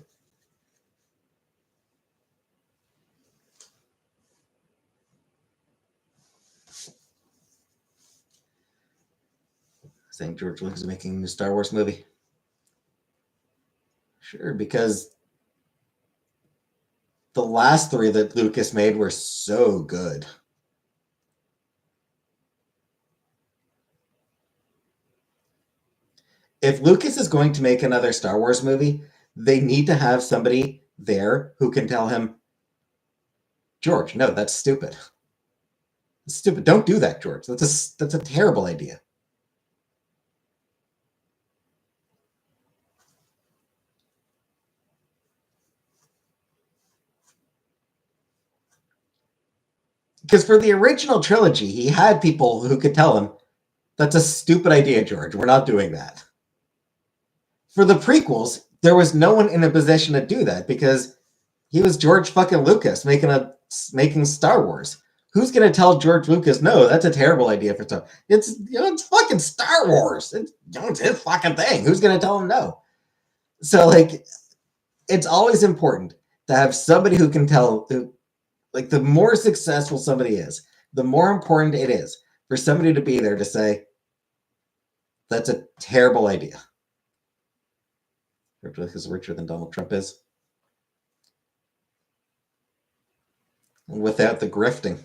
Saying George Lucas is making a new Star Wars movie. Sure, because the last 3 that Lucas made were so good. If Lucas is going to make another Star Wars movie, they need to have somebody there who can tell him, George, no, that's stupid. It's stupid. Don't do that, George. That's a terrible idea. Because for the original trilogy, he had people who could tell him, that's a stupid idea, George. We're not doing that. For the prequels, there was no one in a position to do that because he was George fucking Lucas making Star Wars. Who's gonna tell George Lucas, no, that's a terrible idea for Star? It's fucking Star Wars. It's his fucking thing. Who's gonna tell him no? So like, it's always important to have somebody who can tell. Like the more successful somebody is, the more important it is for somebody to be there to say, that's a terrible idea. George Lucas is richer than Donald Trump is. Without the grifting.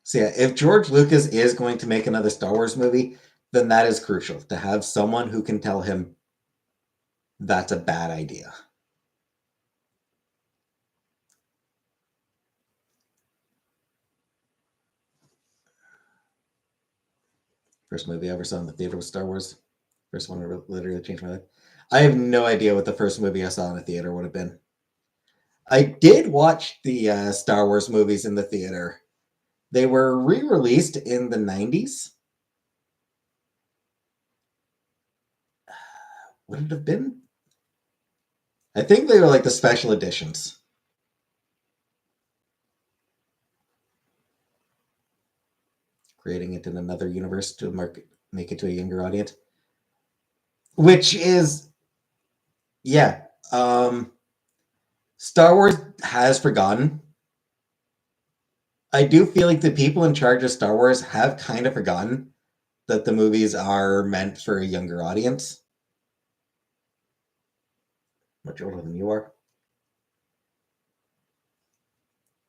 So yeah, if George Lucas is going to make another Star Wars movie, then that is crucial to have someone who can tell him that's a bad idea. First movie I ever saw in the theater was Star Wars. First one that literally changed my life. I have no idea what the first movie I saw in a theater would have been. I did watch the Star Wars movies in the theater. They were re-released in the 90s. Would it have been? I think they were like the special editions. Creating it in another universe to make it to a younger audience. Which is, yeah. Star Wars has forgotten. I do feel like the people in charge of Star Wars have kind of forgotten that the movies are meant for a younger audience. Much older than you are.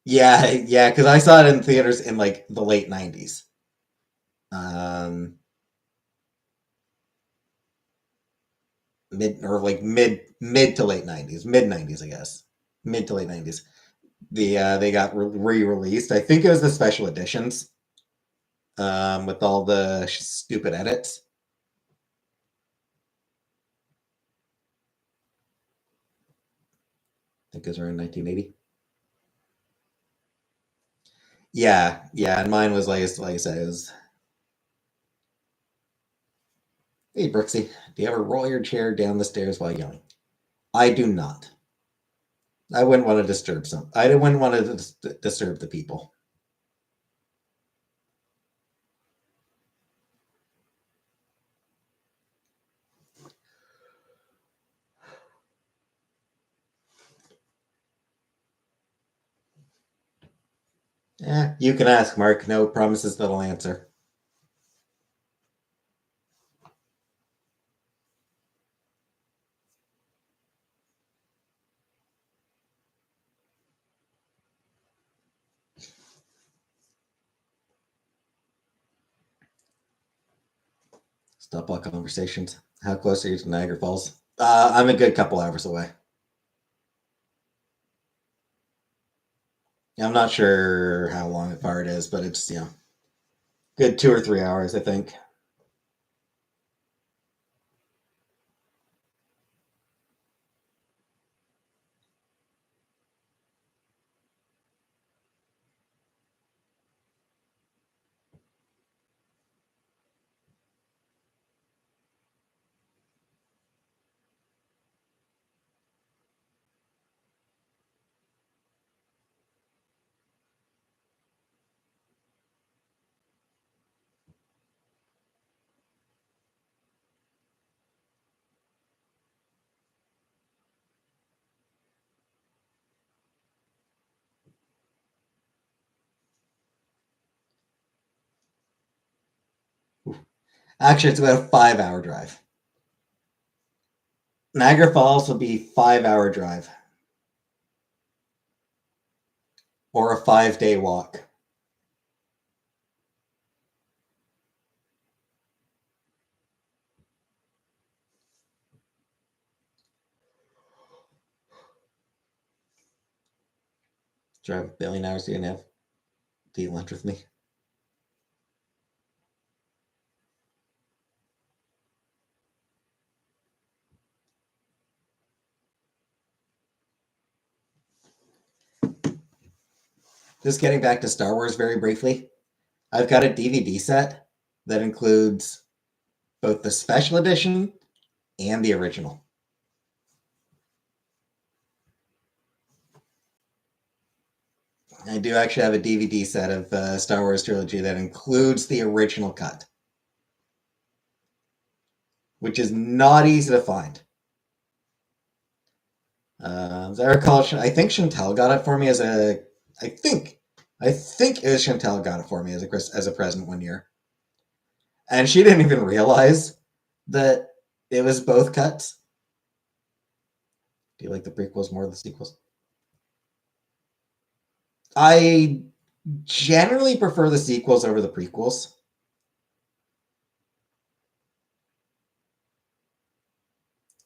Yeah, because I saw it in theaters in like the late 90s. Mid to late 90s. Mid 90s, I guess. Mid to late 90s. They got re-released. I think it was the special editions, with all the stupid edits. I think it was around 1980. Yeah, and mine was like I said, it was. Hey, Brooksy, do you ever roll your chair down the stairs while yelling? I do not. I wouldn't want to disturb some. I wouldn't want to disturb the people. You can ask, Mark. No promises that I'll answer. Stop all conversations. How close are you to Niagara Falls? I'm a good couple hours away. I'm not sure how long far it is, but it's good 2 or 3 hours, I think. Actually, it's about a 5 hour drive. Niagara Falls will be 5 hour drive or a 5 day walk. Drive a billion hours, you have deal lunch with me. Just getting back to Star Wars very briefly. I've got a DVD set that includes both the special edition and the original. I do actually have a DVD set of Star Wars trilogy that includes the original cut, which is not easy to find. As I recall, I think Chantel got it for me as a. I think it was Chantel got it for me as a present one year, and she didn't even realize that it was both cuts. Do you like the prequels more than the sequels? I generally prefer the sequels over the prequels.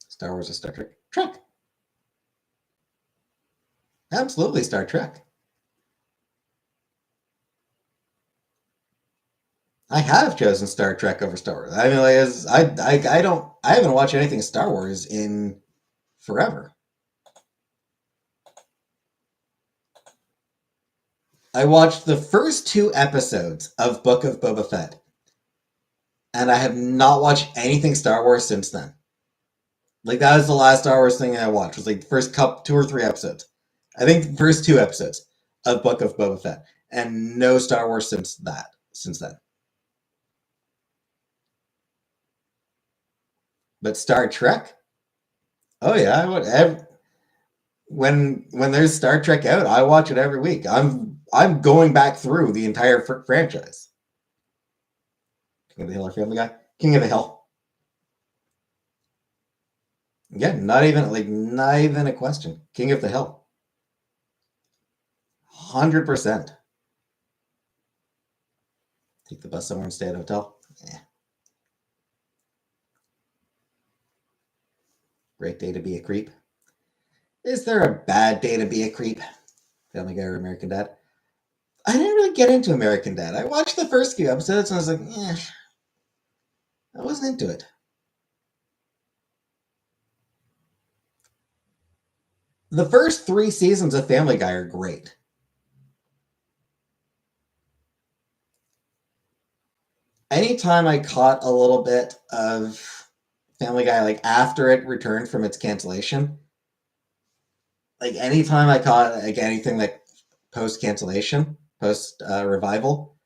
Star Wars or Star Trek? Trek. Absolutely, Star Trek. I have chosen Star Trek over Star Wars. I mean, I haven't watched anything Star Wars in forever. I watched the first 2 episodes of Book of Boba Fett, and I have not watched anything Star Wars since then. Like that was the last Star Wars thing I watched. Was like the first 2 or 3 episodes. I think the first 2 episodes of Book of Boba Fett, and no Star Wars since that. Since then, but Star Trek. Oh yeah, I would. When there's Star Trek out, I watch it every week. I'm going back through the entire franchise. King of the Hill or Family Guy? King of the Hill. Yeah, not even a question. King of the Hill. 100%. Take the bus somewhere and stay at a hotel. Yeah. Great day to be a creep. Is there a bad day to be a creep? Family Guy or American Dad. I didn't really get into American Dad. I watched the first few episodes and I was like, I wasn't into it. The first 3 seasons of Family Guy are great. Anytime I caught a little bit of Family Guy, like after it returned from its cancellation, like anytime I caught like anything like post cancellation, post revival,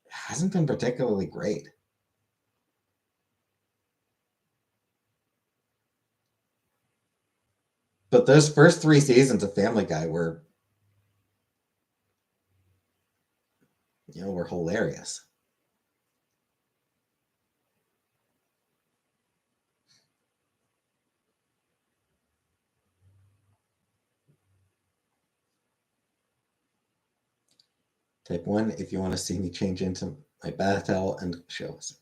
hasn't been particularly great. But those first 3 seasons of Family Guy were hilarious. Type 1 if you want to see me change into my bath towel and show us.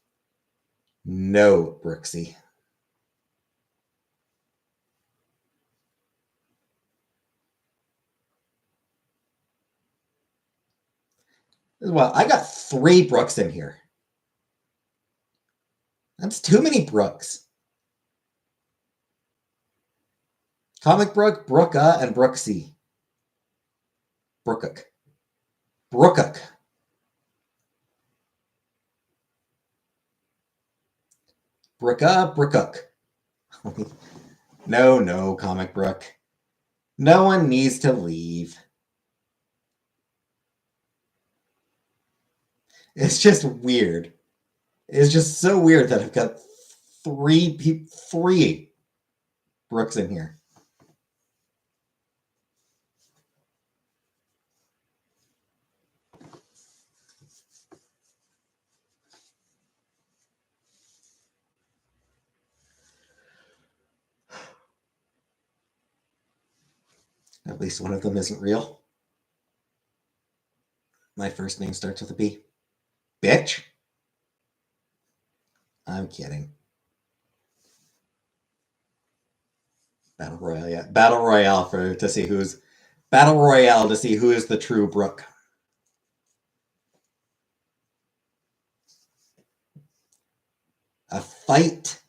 No, Brooksy. Well, I got 3 Brooks in here. That's too many Brooks. Comic Brook, Brooka, and Brooksy. Brookuk. Brookuk. Brooka, Brookuk. No, Comic Brook. No one needs to leave. It's just weird. It's just so weird that I've got 3 Brooks in here. At least one of them isn't real. My first name starts with a B. Bitch? I'm kidding. Battle Royale, yeah. Battle Royale to see who is the true Brook. A fight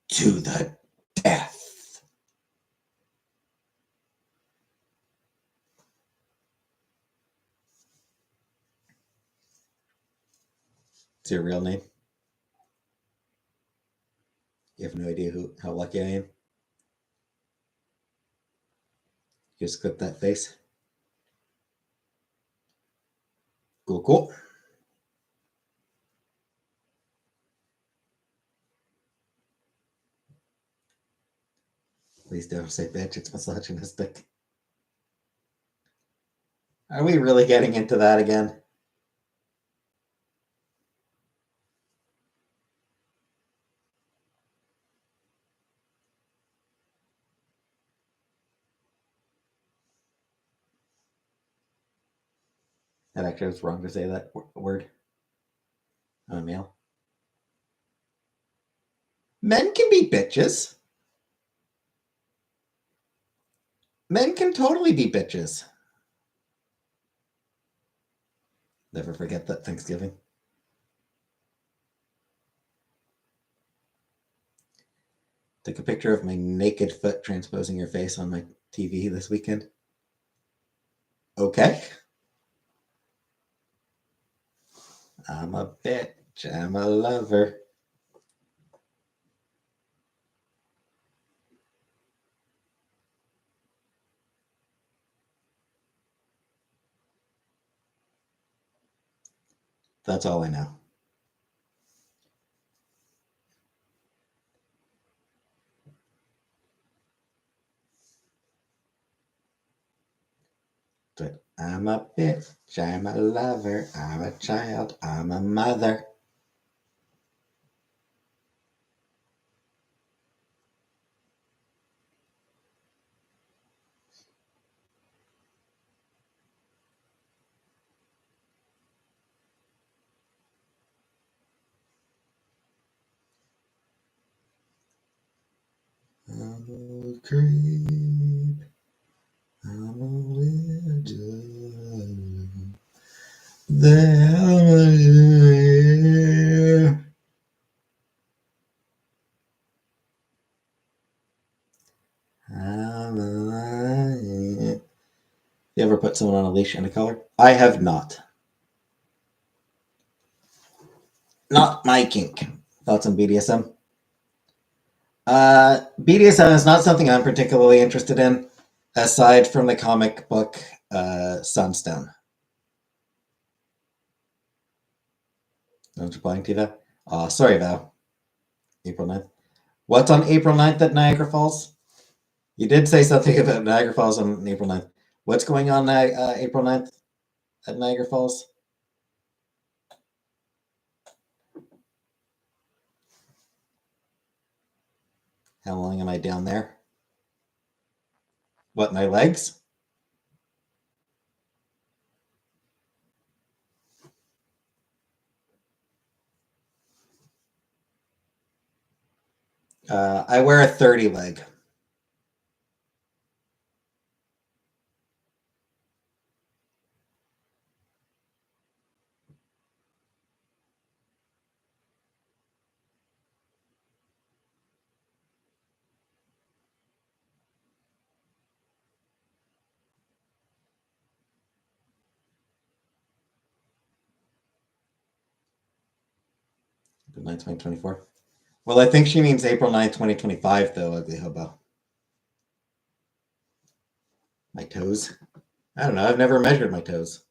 to the death. It's your real name? You have no idea how lucky I am? Just clip that face. Cool. Please don't say bitch, it's misogynistic. Are we really getting into that again? That actually was wrong to say that word. I'm a male. Men can be bitches. Men can totally be bitches. Never forget that Thanksgiving. Took a picture of my naked foot transposing your face on my TV this weekend. Okay. I'm a bitch. I'm a lover. That's all I know. But I'm a bitch. I'm a lover. I'm a child. I'm a mother. I'm a creep. I'm a You ever put someone on a leash in a collar? I have not. Not my kink. Thoughts on BDSM? BDSM is not something I'm particularly interested in, aside from the comic book Sunstone. Not replying to that? Sorry, Val. April 9th. What's on April 9th at Niagara Falls? You did say something about Niagara Falls on April 9th. What's going on April 9th at Niagara Falls? How long am I down there? What, my legs? I wear a 30 leg. April 9th, 2024. Well, I think she means April 9th, 2025, though, ugly hobo. My toes? I don't know. I've never measured my toes.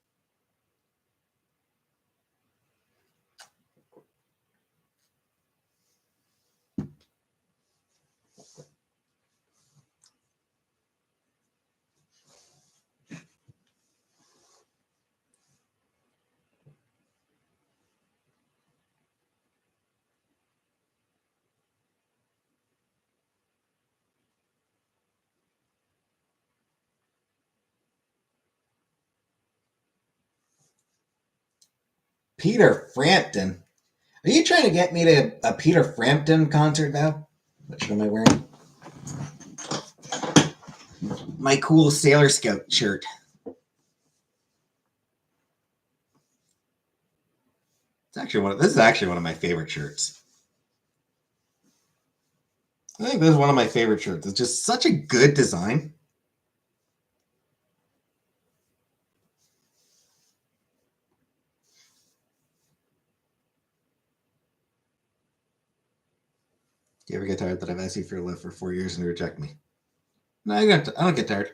Peter Frampton? Are you trying to get me to a Peter Frampton concert now? What shirt am I wearing? My cool Sailor Scout shirt. This is actually one of my favorite shirts. I think this is one of my favorite shirts. It's just such a good design. Do you ever get tired that I've asked you for a lift for 4 years and you reject me? No, I don't get tired.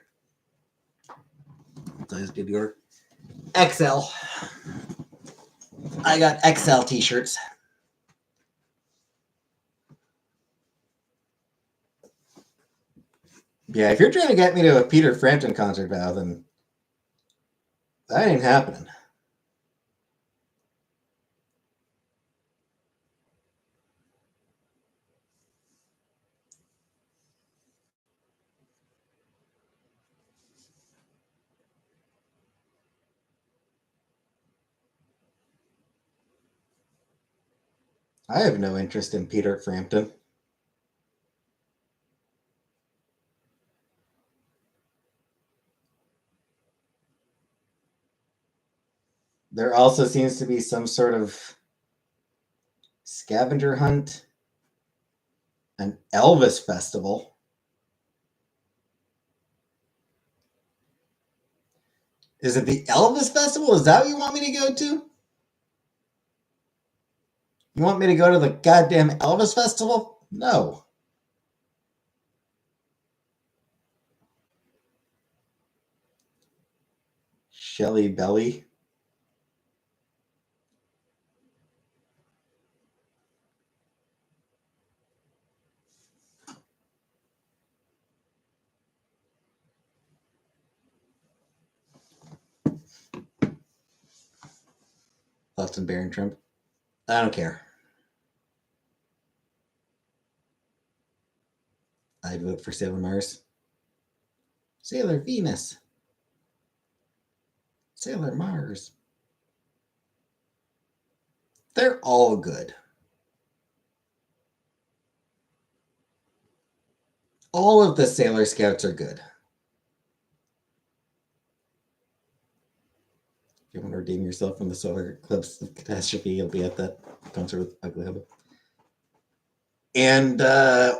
Size did your XL. I got XL t-shirts. Yeah, if you're trying to get me to a Peter Frampton concert, Val, then that ain't happening. I have no interest in Peter Frampton. There also seems to be some sort of scavenger hunt, an Elvis festival. Is it the Elvis festival? Is that what you want me to go to? You want me to go to the goddamn Elvis festival? No. Shelly Belly. Thoughts on Barron Trump? I don't care. I'd vote for Sailor Mars. Sailor Venus. Sailor Mars. They're all good. All of the Sailor Scouts are good. you want to redeem yourself from the solar eclipse of catastrophe, you'll be at that concert with Ugly Hubba. And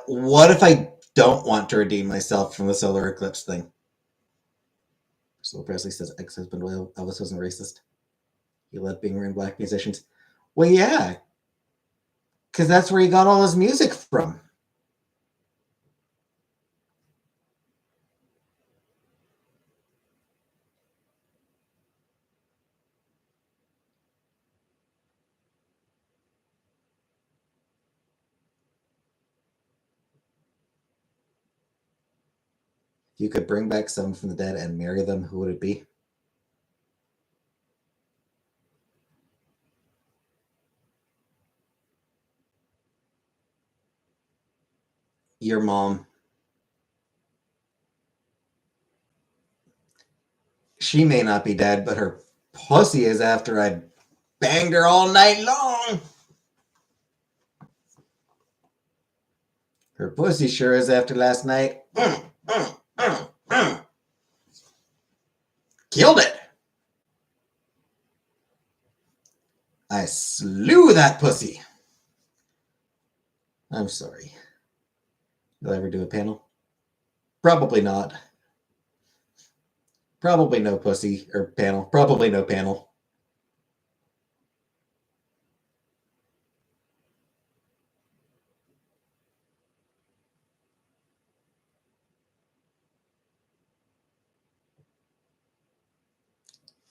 what if I don't want to redeem myself from the solar eclipse thing? So Presley says ex-husband Elvis wasn't racist. He loved being around black musicians. Well, yeah, because that's where he got all his music from. If you could bring back someone from the dead and marry them, who would it be? Your mom. She may not be dead, but her pussy is after I banged her all night long. Her pussy sure is after last night. Killed it. I slew that pussy. I'm sorry. Will I ever do a panel? Probably not. Probably no pussy or panel. Probably no panel.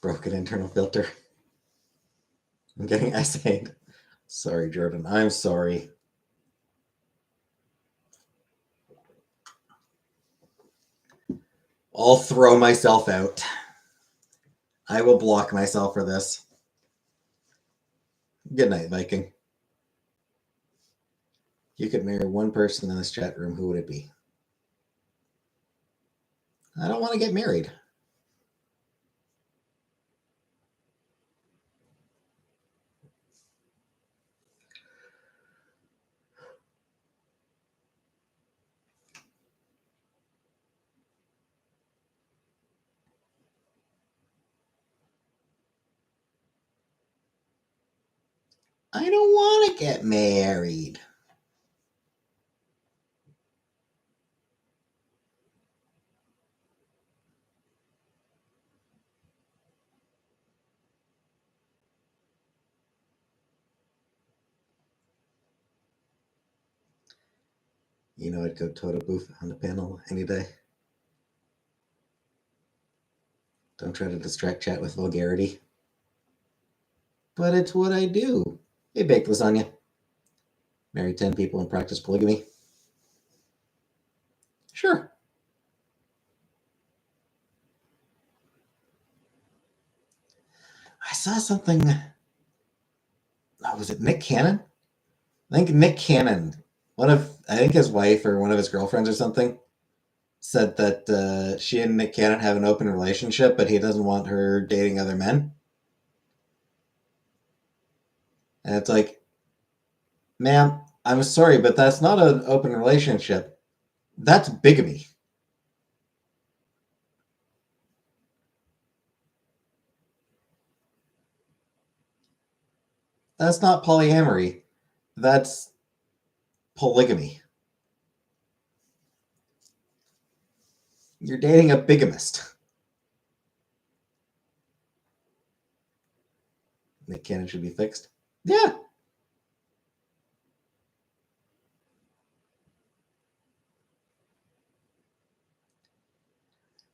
Broken internal filter. I'm getting essayed. Sorry, Jordan. I'm sorry. I'll throw myself out. I will block myself for this. Good night, Viking. You could marry one person in this chat room. Who would it be? I don't want to get married. I don't want to get married. You know, I'd go Toto Booth on the panel any day. Don't try to distract chat with vulgarity. But it's what I do. Hey, baked lasagna. Marry 10 people and practice polygamy. Sure. I saw something. Oh, was it Nick Cannon? I think Nick Cannon, I think his wife or one of his girlfriends or something, said that she and Nick Cannon have an open relationship, but he doesn't want her dating other men. And it's like, ma'am, I'm sorry, but that's not an open relationship. That's bigamy. That's not polyamory. That's polygamy. You're dating a bigamist. Nick Cannon should be fixed. Yeah.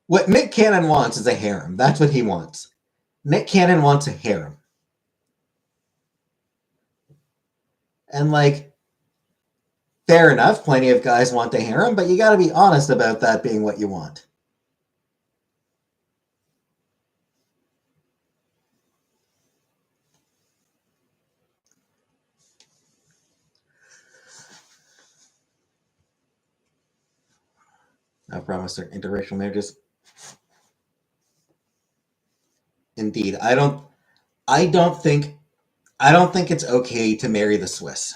What Nick Cannon wants is a harem. That's what he wants. Nick Cannon wants a harem. And like, fair enough, plenty of guys want a harem, but you got to be honest about that being what you want. I promise they're interracial marriages. Indeed, I don't think it's okay to marry the Swiss.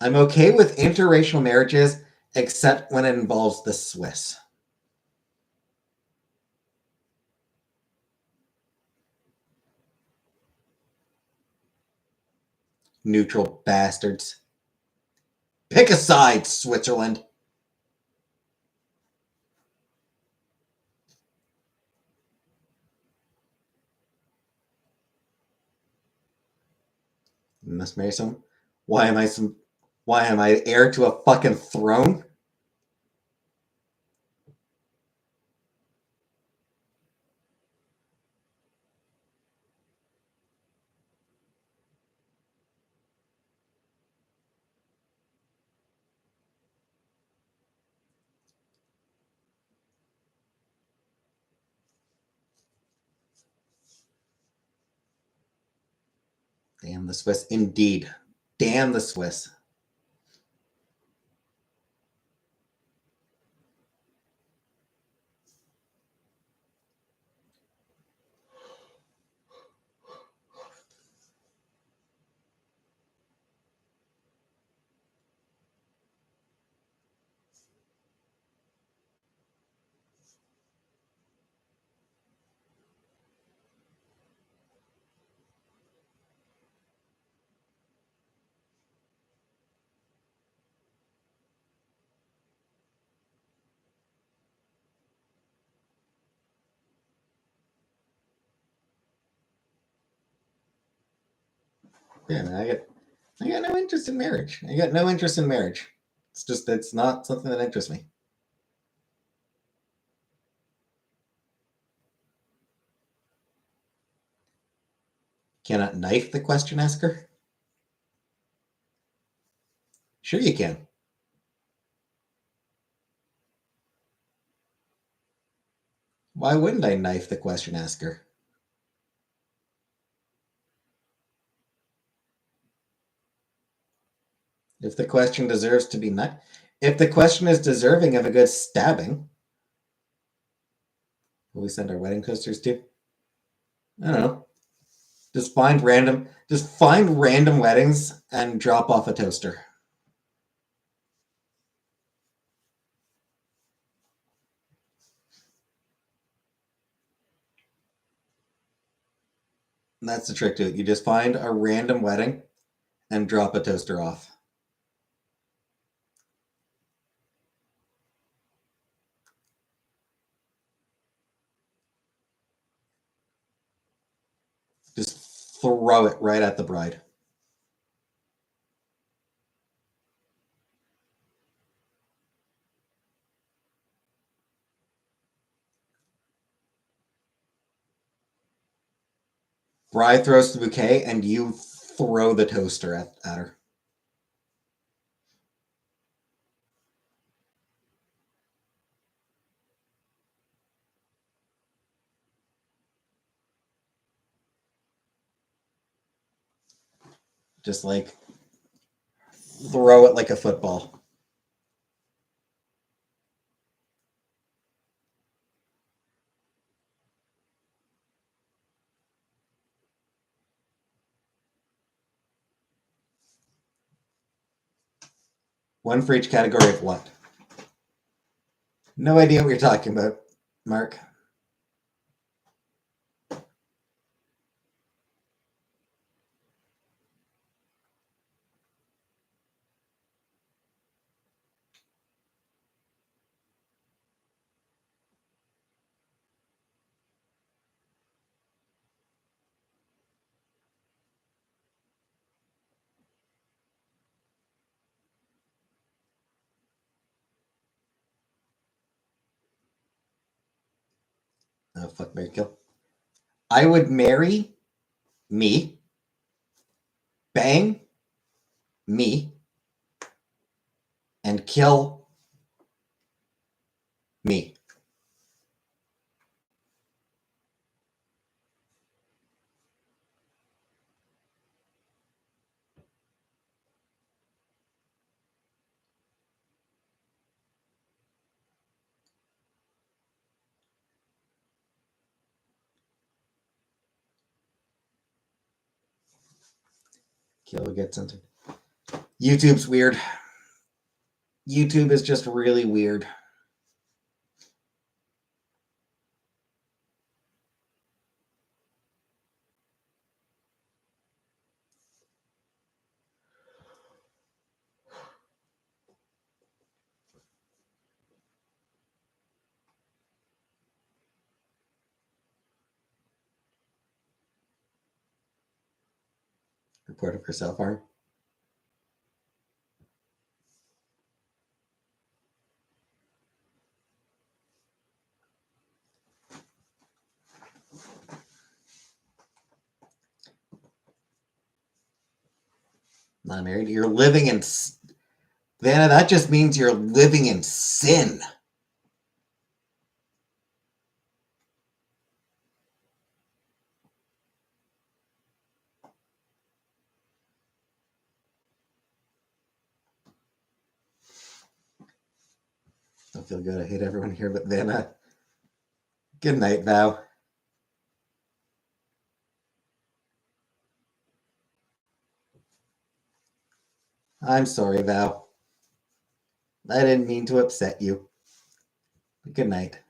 I'm okay with interracial marriages, except when it involves the Swiss. Neutral bastards. Pick a side, Switzerland. Must marry some. Why am I some? Why am I heir to a fucking throne? Damn the Swiss, indeed. Damn the Swiss. Yeah, man, I got no interest in marriage. I got no interest in marriage. It's not something that interests me. Cannot knife the question asker? Sure you can. Why wouldn't I knife the question asker? If the question deserves to be knifed, if the question is deserving of a good stabbing, will we send our wedding toasters to? I don't know. Just find random weddings and drop off a toaster. And that's the trick to it. You just find a random wedding and drop a toaster off. Just throw it right at the bride. Bride throws the bouquet and you throw the toaster at her. Just like throw it like a football. One for each category of what? No idea what you're talking about, Mark. Oh, fuck, Mary Kill. I would marry me, bang me, and kill me. Kill get something. YouTube's weird. YouTube is just really weird. Reporter for self-harm. Not married. You're living in... Vanna, that just means you're living in sin. Don't feel good. I hate everyone here but Vanna. Good night, Val. I'm sorry, Val. I didn't mean to upset you. Good night.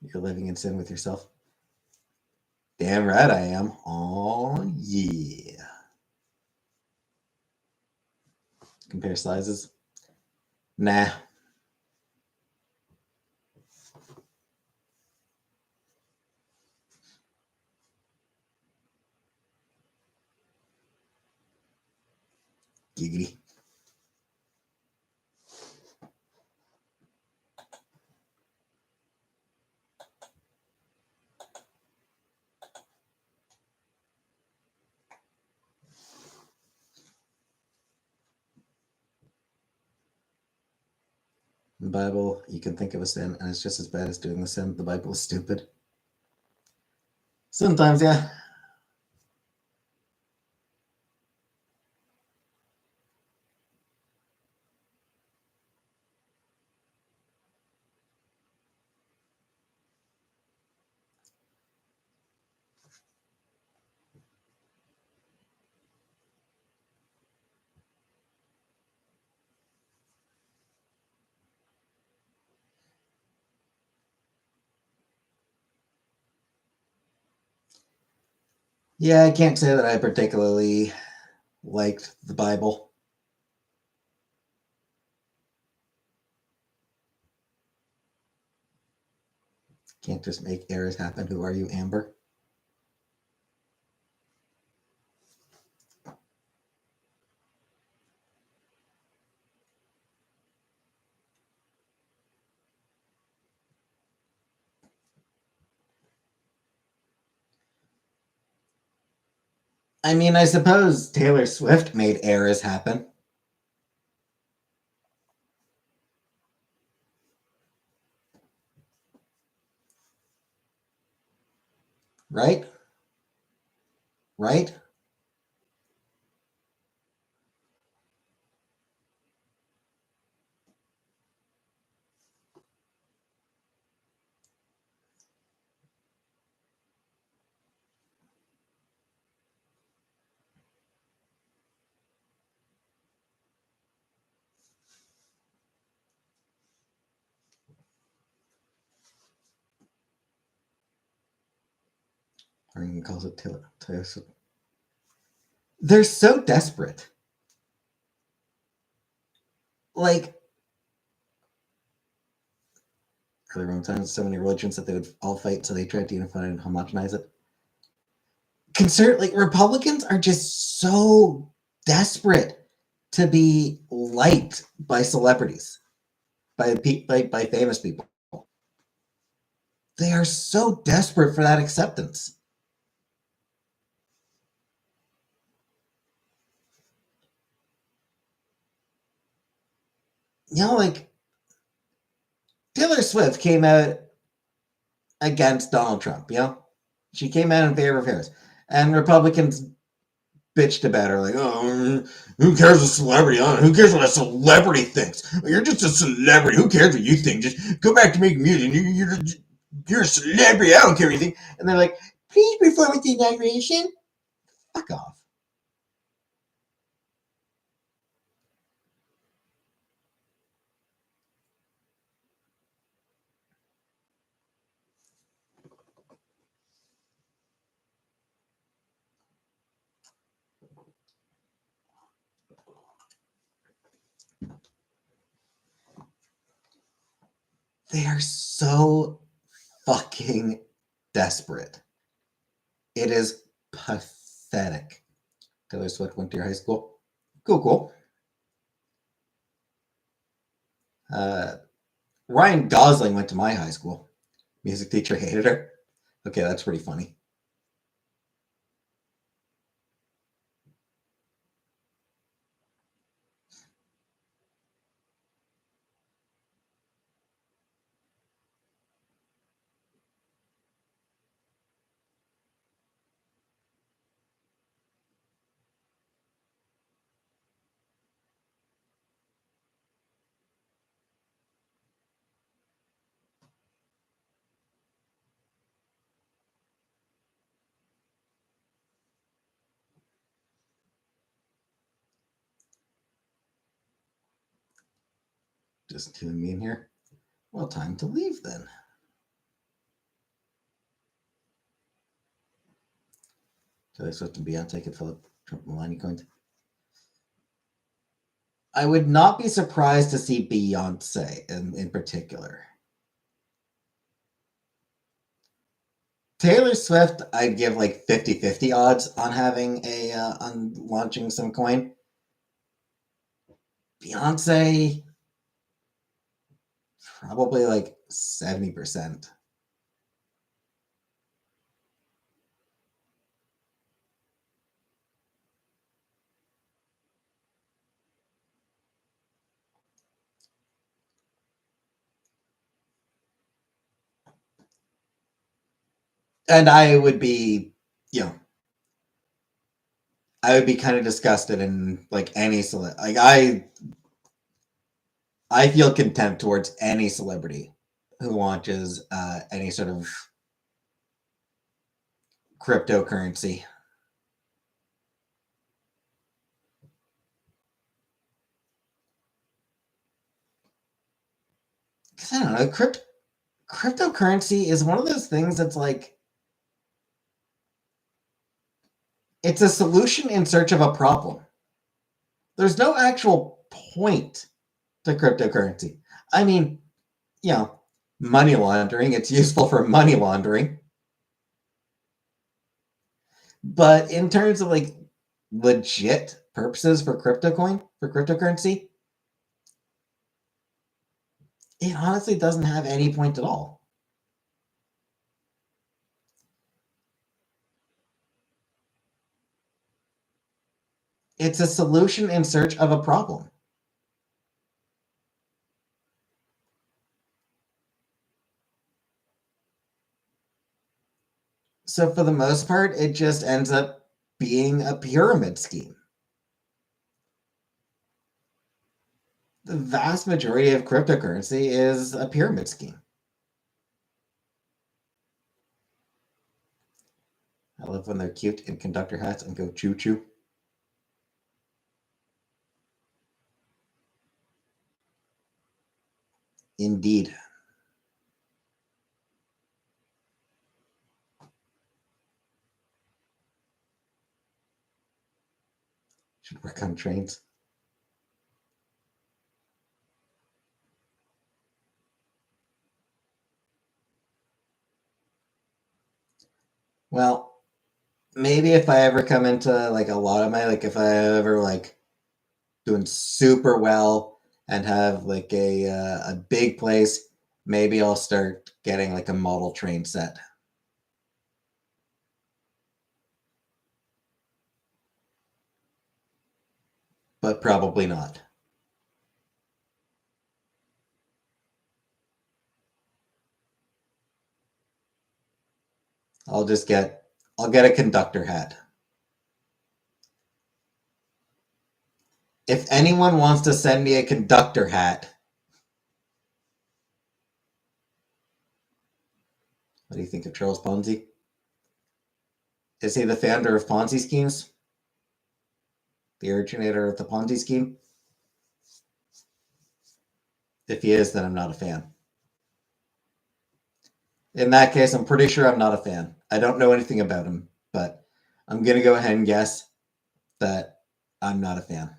You're living in sin with yourself. Damn right I am. Oh, yeah. Compare sizes? Nah. Giggity. The Bible, you can think of a sin, and it's just as bad as doing the sin. The Bible is stupid. Sometimes, yeah. Yeah, I can't say that I particularly liked the Bible. Can't just make errors happen. Who are you, Amber? I mean, I suppose Taylor Swift made errors happen. Right? Right? Or you can call it Taylor Swift. They're so desperate. Like, early Roman times, so many religions that they would all fight, so they tried to unify and homogenize it. Republicans are just so desperate to be liked by celebrities, by famous people. They are so desperate for that acceptance. You know, like, Taylor Swift came out against Donald Trump, you know? She came out in favor of Harris. And Republicans bitched about her, like, oh, who cares what celebrity? Who cares what a celebrity thinks? You're just a celebrity. Who cares what you think? Just go back to making music. You're a celebrity. I don't care what you think. And they're like, please perform at the inauguration. Fuck off. They are so fucking desperate. It is pathetic. Taylor Swift went to your high school? Cool. Ryan Gosling went to my high school. Music teacher hated her. Okay, that's pretty funny. Just tuning me in here. Well, time to leave then. Taylor Swift and Beyonce could fill up Trump Melania coins. I would not be surprised to see Beyonce in particular. Taylor Swift, I'd give like 50-50 odds on having on launching some coin. Beyonce, probably like 70%. And I would be, I would be kind of disgusted in like any like I feel contempt towards any celebrity who launches any sort of cryptocurrency. Because I don't know, cryptocurrency is one of those things that's like, it's a solution in search of a problem. There's no actual point to cryptocurrency. I mean, money laundering, it's useful for money laundering. But in terms of like legit purposes for cryptocurrency, it honestly doesn't have any point at all. It's a solution in search of a problem. So for the most part, it just ends up being a pyramid scheme. The vast majority of cryptocurrency is a pyramid scheme. I love when they're cute in conductor hats and go choo-choo. Indeed. Should work on trains. Well, maybe if I ever come into like a lot of my, like if I ever like doing super well and have like a big place, maybe I'll start getting like a model train set. But probably not. I'll get a conductor hat. If anyone wants to send me a conductor hat, what do you think of Charles Ponzi? Is he the founder of Ponzi schemes? The originator of the Ponzi scheme? If he is, then I'm not a fan. In that case, I'm pretty sure I'm not a fan. I don't know anything about him, but I'm going to go ahead and guess that I'm not a fan.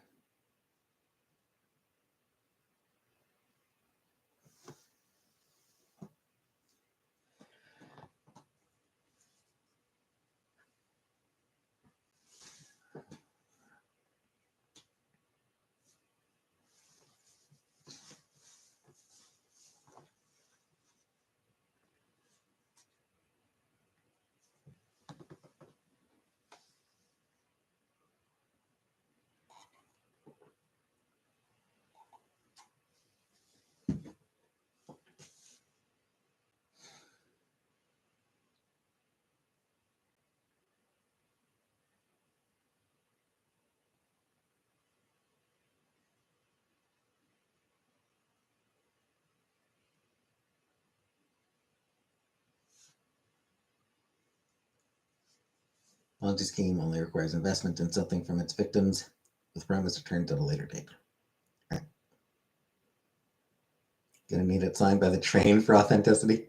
Ponzi scheme only requires investment in something from its victims with promise returned at a later date. Right. Gonna need it signed by the train for authenticity.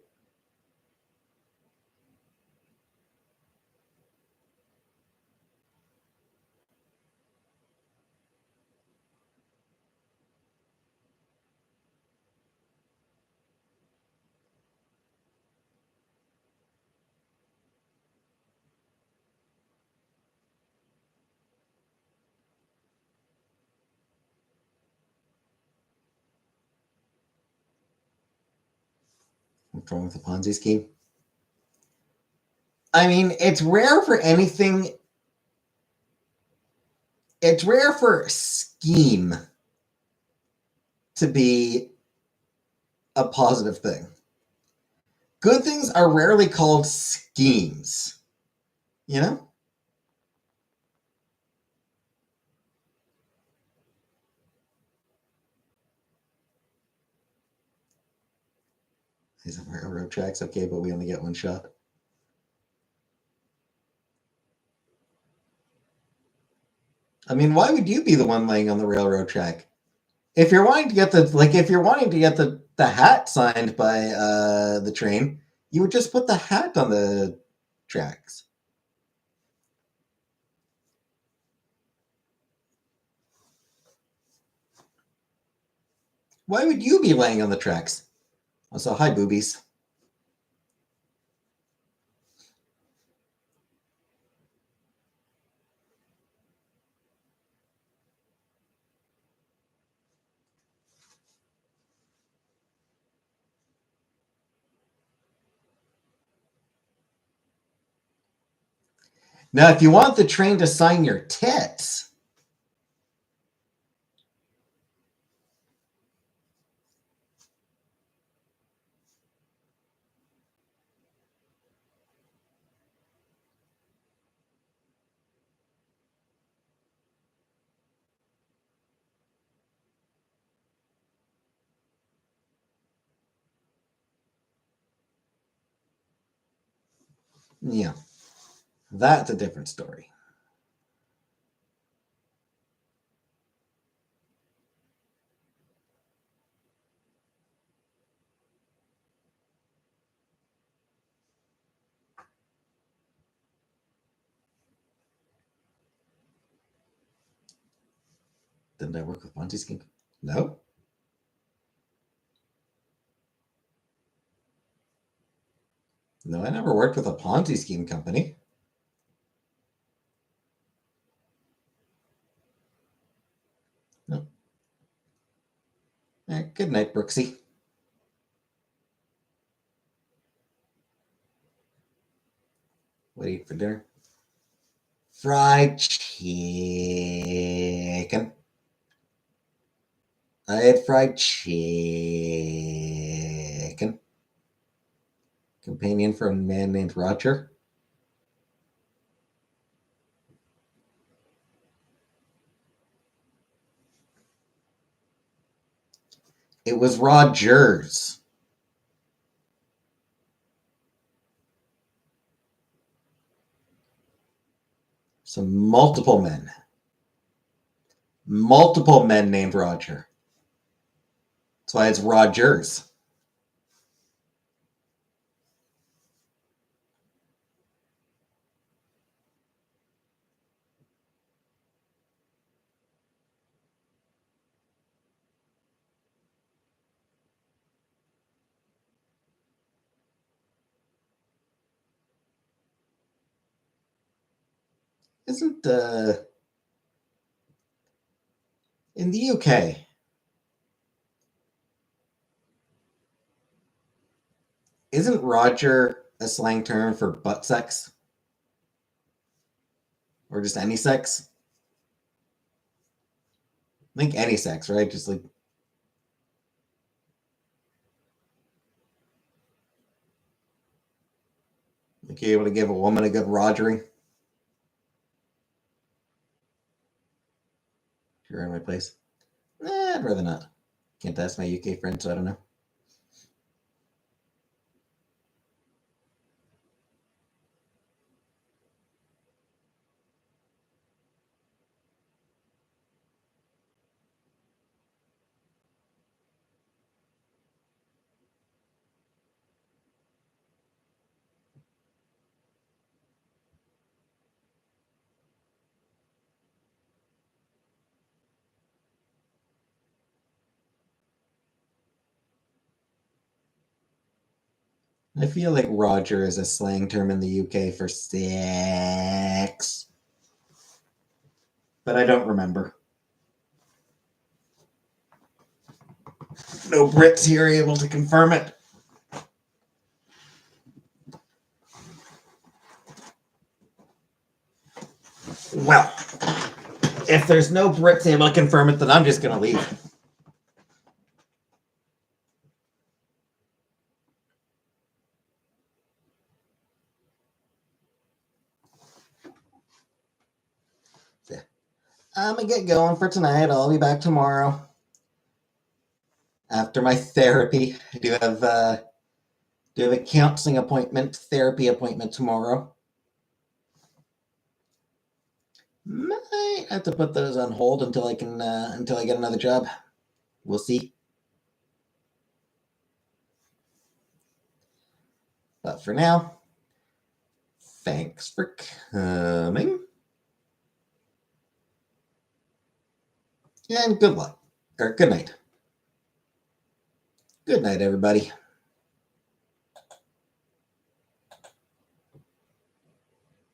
What's wrong with the Ponzi scheme? I mean, it's rare for anything. It's rare for scheme to be a positive thing. Good things are rarely called schemes, you know? These are railroad tracks, okay, but we only get one shot. I mean, why would you be the one laying on the railroad track? If you're wanting to get the hat signed by the train, you would just put the hat on the tracks. Why would you be laying on the tracks? Also, hi, boobies. Now, if you want the train to sign your tits, yeah, that's a different story. Didn't I work with Ponzi scheme? No. No, I never worked with a Ponzi scheme company. No. Good night, Brooksy. What do you eat for dinner? Fried chicken. I had fried chicken. Companion for a man named Roger. It was Rogers. So multiple men. Multiple men named Roger. That's why it's Rogers. Isn't in the UK, isn't Roger a slang term for butt sex? Or just any sex? I think any sex, right? Just like you're able to give a woman a good rogering. You're in my place. I'd rather not. Can't ask my UK friend, so I don't know. I feel like Roger is a slang term in the UK for sex, but I don't remember. No Brits here able to confirm it. Well, if there's no Brits able to confirm it, then I'm just going to leave. I'm going to get going for tonight. I'll be back tomorrow. After my therapy, I do have a counseling appointment, therapy appointment tomorrow. Might have to put those on hold until I can until I get another job. We'll see. But for now, thanks for coming. And good luck. Or good night. Good night, everybody.